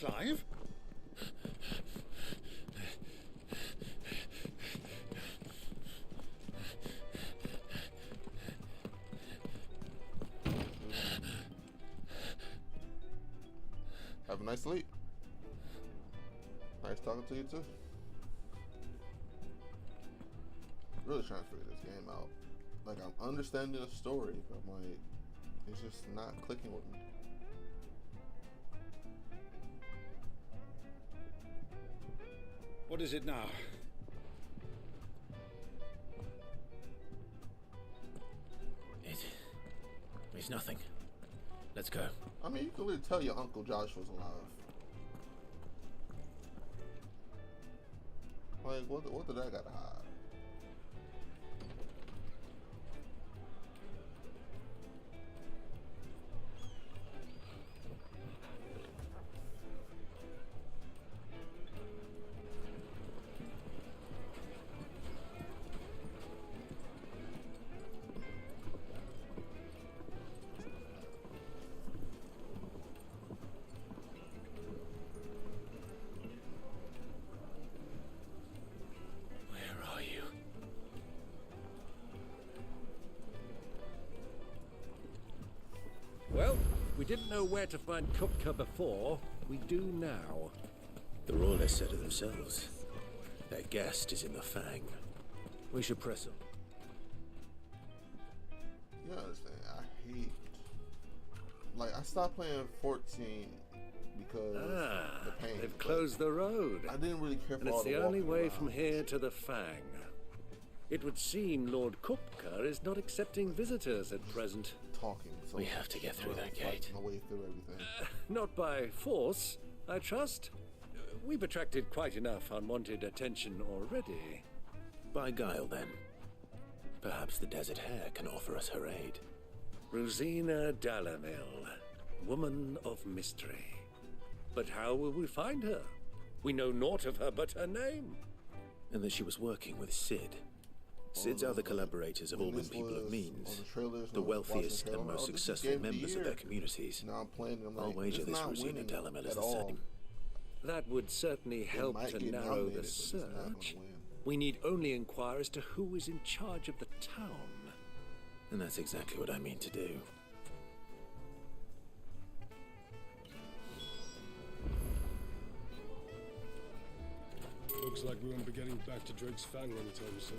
Clive? Have a nice sleep. Nice talking to you too. Really trying to figure this game out. Like, I'm understanding the story, but I'm like, it's just not clicking with me. What is it now? It's nothing. Let's go. I mean, you can really tell your Uncle Josh was alive. Like, what did I gotta hide? Well, we didn't know where to find Kupka before. We do now. The Royalists said it themselves. Their guest is in the Fang. We should press on. You understand? I hate. Like, I stopped playing 14 because the pain. They've closed the road. I didn't really care for and all it's the the only walking way around. from here to the Fang. It would seem Lord Kupka is not accepting visitors at present. Talking. So We have to get through that fighting gate. my way through everything. Not by force, I trust. We've attracted quite enough unwanted attention already. By guile, then. Perhaps the Desert Hare can offer us her aid. Rosina Dalamil, woman of mystery. But how will we find her? We know naught of her but her name. And that she was working with Sid. Sid's other collaborators have all been people of means, the wealthiest and most successful members of their communities. Now I'm playing. I'm I'll like, wager it's this not Rosina winning Dalamil is at the all. same. That would certainly help might to get narrow nominated, the but it's not gonna search. win. We need only inquire as to who is in charge of the town. And that's exactly what I mean to do. Looks like we won't be getting back to Drake's Fang anytime soon.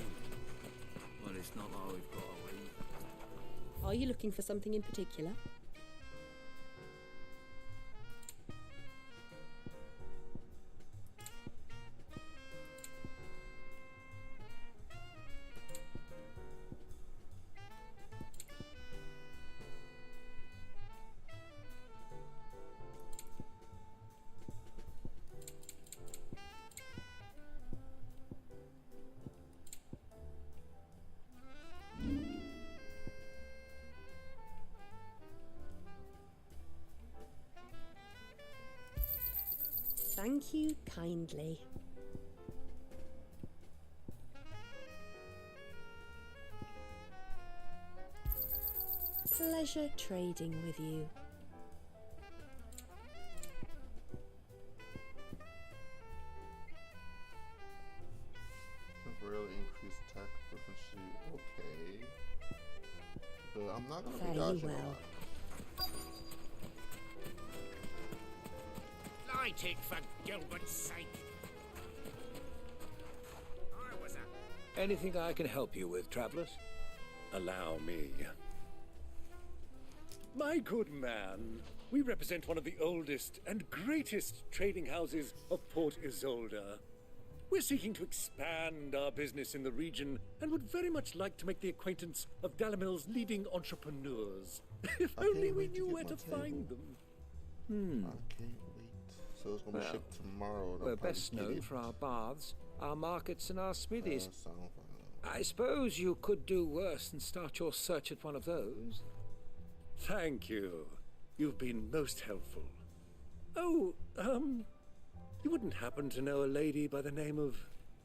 Well, it's not like we've got to leave. Are you looking for something in particular? Thank you kindly. Pleasure trading with you. Temporarily increase attack proficiency. Okay. But I'm not gonna be Very dodging a well. lot. Light it for Gilbert's sake. Anything I can help you with, travelers? Allow me. My good man, we represent one of the oldest and greatest trading houses of Port Isolde. We're seeking to expand our business in the region and would very much like to make the acquaintance of Dalimil's leading entrepreneurs. If only we knew where to find them. I can't wait. So it's gonna be shipped tomorrow. We're best known for our baths, our markets, and our smithies. I suppose you could do worse than start your search at one of those. Thank you. You've been most helpful. Oh, you wouldn't happen to know a lady by the name of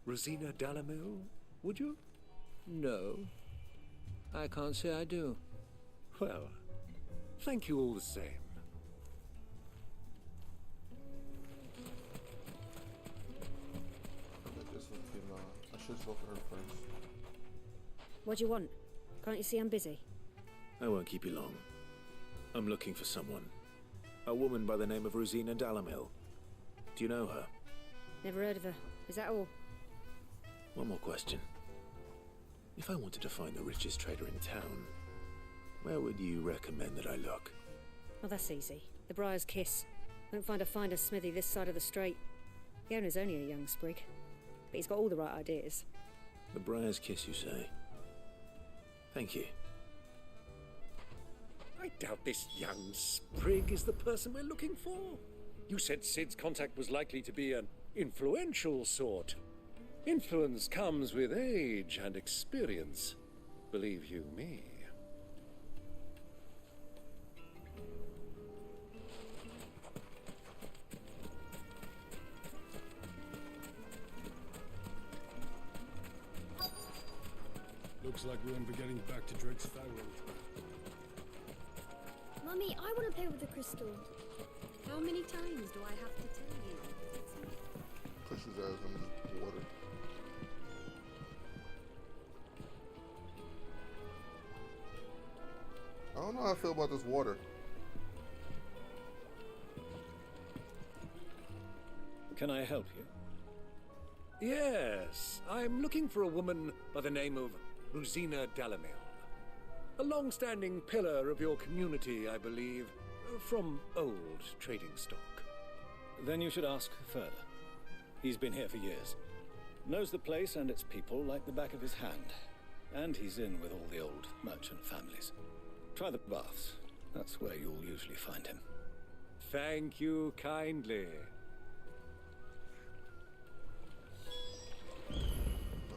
Rosina Dalimil, would you? No. I can't say I do. Well, thank you all the same. I should spoke to her first. What do you want? Can't you see I'm busy? I won't keep you long. I'm looking for someone. A woman by the name of Rosina Dalimil. Do you know her? Never heard of her. Is that all? One more question. If I wanted to find the richest trader in town, where would you recommend that I look? Oh, that's easy. The Briar's Kiss. Won't find a finer smithy this side of the strait. The owner's only a young sprig, but he's got all the right ideas. The Briar's Kiss, you say? Thank you. I doubt this young sprig is the person we're looking for. You said Sid's contact was likely to be an influential sort. Influence comes with age and experience, believe you me. Looks like we won't be getting back to Drake's Fang anytime. Mummy, I want to play with the crystal. How many times do I have to tell you? Push his ass in the water. I don't know how I feel about this water. Can I help you? Yes, I'm looking for a woman by the name of Rosina Dalimil. A long-standing pillar of your community, I believe, from old trading stock. Then you should ask further. He's been here for years. Knows the place and its people like the back of his hand. And he's in with all the old merchant families. Try the baths. That's where you'll usually find him. Thank you kindly.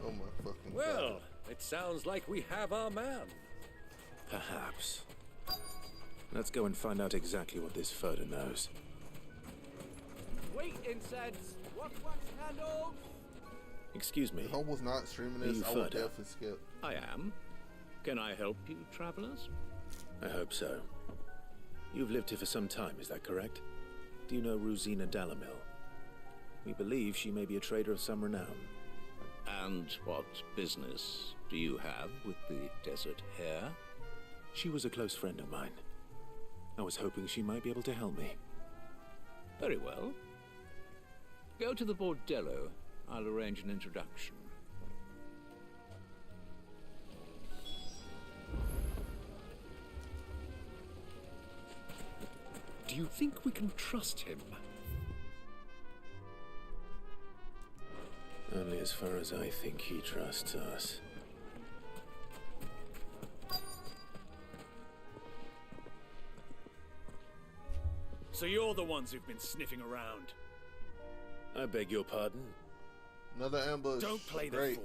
Oh my fucking Well, God. it sounds like we have our man. Perhaps. Let's go and find out exactly what this Furder knows. Wait, incense! What candles? Excuse me. If I was not streaming Are this, you I would Furder? definitely skip. I am. Can I help you, travelers? I hope so. You've lived here for some time, is that correct? Do you know Rosina Dalimil? We believe she may be a trader of some renown. And what business do you have with the Desert Hare? She was a close friend of mine. I was hoping she might be able to help me. Very well. Go to the Bordello. I'll arrange an introduction. Do you think we can trust him? Only as far as I think he trusts us. So you're the ones who've been sniffing around. I beg your pardon? Another ambush. Don't play the Great. fool.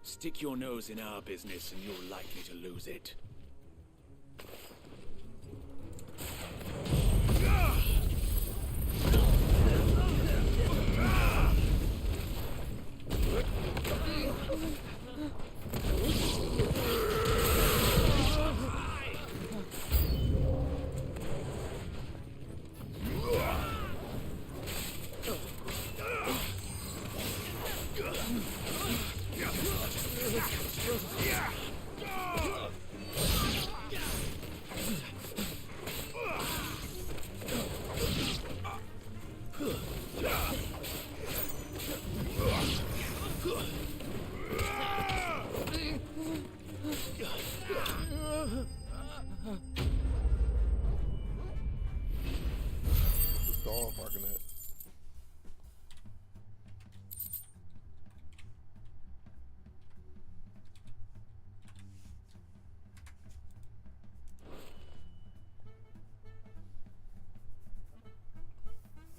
Stick your nose in our business and you're likely to lose it. This dog barking at.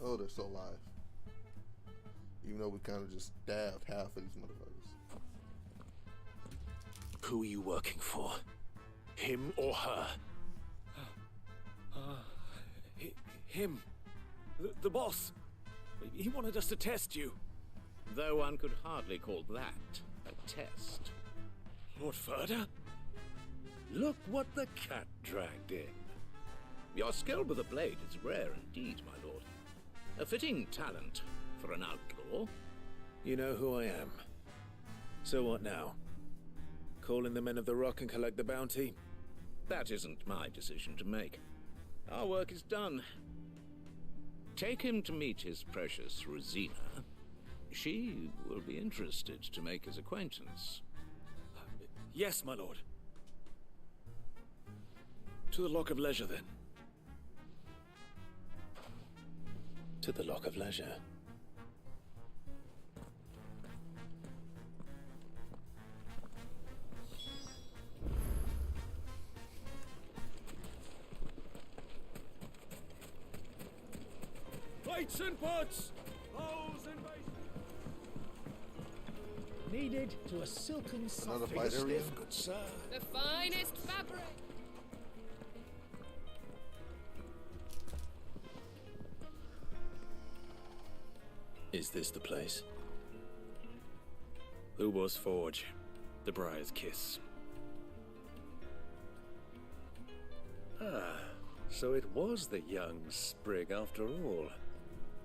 Oh, they're still alive. Even though we kind of just stabbed half of these motherfuckers. Who are you working for? Him or her? Him. The boss. He wanted us to test you. Though one could hardly call that a test. Lord Ferda? Look what the cat dragged in. Your skill with a blade is rare indeed, my lord. A fitting talent for an outlaw. You know who I am. So what now? Call in the Men of the Rock and collect the bounty? That isn't my decision to make. Our work is done. Take him to meet his precious Rosina. She will be interested to make his acquaintance. Yes, my lord. To the Lock of Leisure, then. To the Lock of Leisure. Plates and pots! Bowls and basins! Needed to a silken soft. Another fight area? Good sir. The finest fabric. Is this the place? Lubor's Forge. The Briar's Kiss. Ah, so it was the young sprig after all.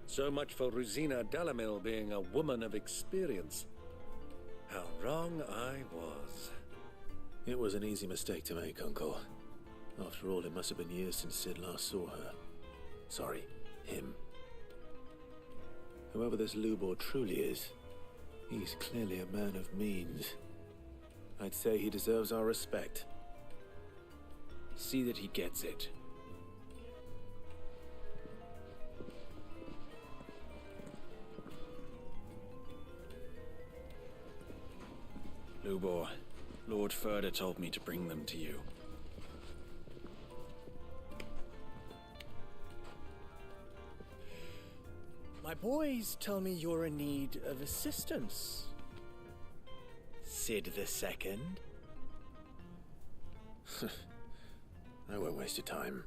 So much for Rosina Dalamil being a woman of experience. How wrong I was. It was an easy mistake to make, Uncle. After all, it must have been years since Sid last saw her. Sorry, him. Whoever this Lubor truly is, he's clearly a man of means. I'd say he deserves our respect. See that he gets it. Lubor, Lord Ferda told me to bring them to you. My boys tell me you're in need of assistance. Sid the Second? I won't waste your time.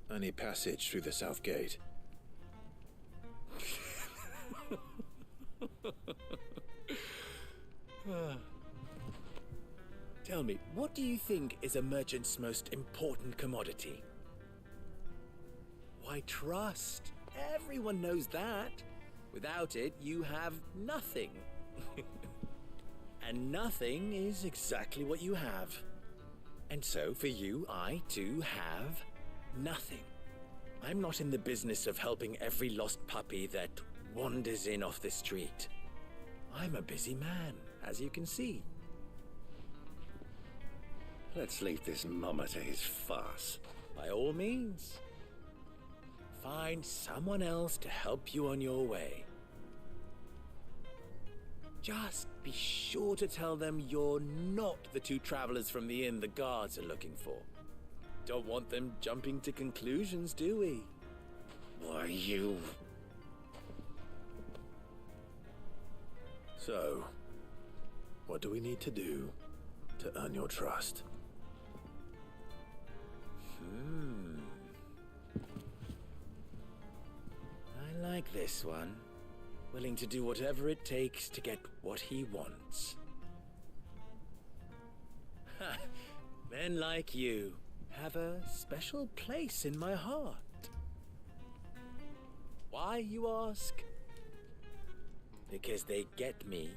I need passage through the south gate. Tell me, what do you think is a merchant's most important commodity? Why, trust. Everyone knows that. Without it, you have nothing. And nothing is exactly what you have. And so, for you, I, too, have nothing. I'm not in the business of helping every lost puppy that wanders in off the street. I'm a busy man, as you can see. Let's leave this mama to his farce. By all means. Find someone else to help you on your way. Just be sure to tell them you're not the two travelers from the inn the guards are looking for. Don't want them jumping to conclusions, do we? Why, you... So, what do we need to do to earn your trust? I like this one. Willing to do whatever it takes to get what he wants. Ha! Men like you have a special place in my heart. Why, you ask? Because they get me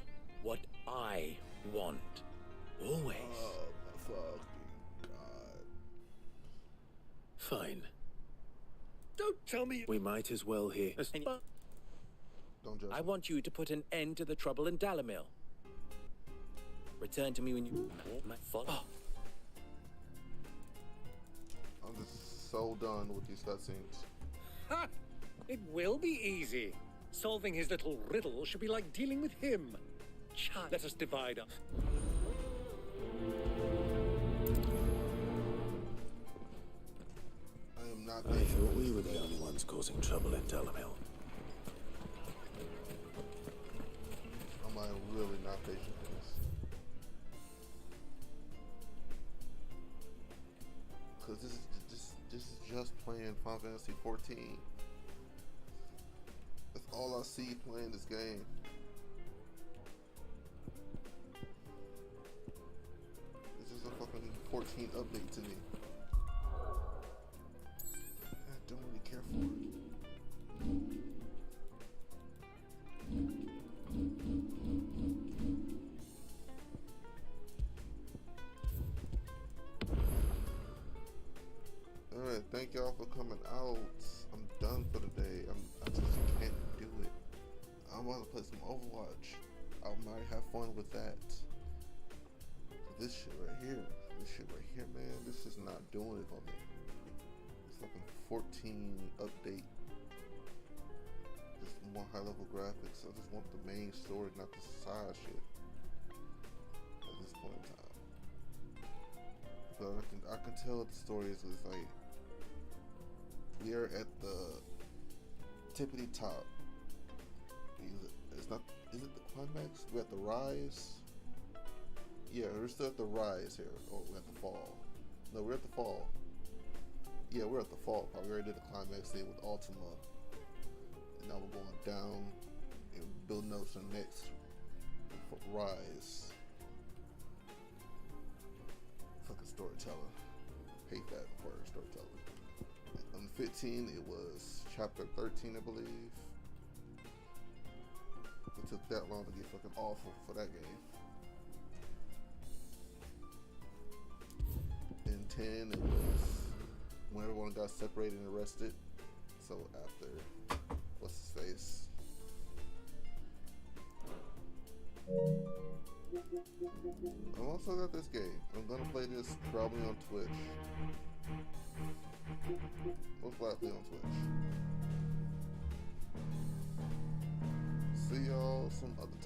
what I want. Always. Oh my fucking god. Fine. Don't tell me. We might as well hear. Don't judge. I want you to put an end to the trouble in Dalamil. Return to me when you. Oh. I'm just so done with these cutscenes. Ha! It will be easy. Solving his little riddle should be like dealing with him. Child, let us divide up. I am not. I thought we were the only ones causing trouble in Dalamil. I'm really not patient for this. Cause this is just playing Final Fantasy 14. That's all I see playing this game. This is a fucking 14 update to me. I don't really care for it. Alright, thank y'all for coming out. I'm done for the day. I just can't do it. I want to play some Overwatch. I might have fun with that. This shit right here, man, this is not doing it for me. It's like a 14 update. Just more high level graphics. I just want the main story, not the side shit. At this point in time. But I can tell the story is like, we are at the tippity top. Is it the climax? We're at the rise. Yeah, we're still at the rise here. Or we're at the fall. No, we're at the fall. Yeah, we're at the fall part. We already did the climax thing with Ultima. And now we're going down and building up to the next rise. Fucking storyteller. Hate that word, storyteller. On 15, it was chapter 13, I believe. It took that long to get fucking awful for that game. In 10, it was when everyone got separated and arrested. So after, what's his face? I also got this game. I'm gonna play this probably on Twitch. Most likely on Twitch. See y'all some other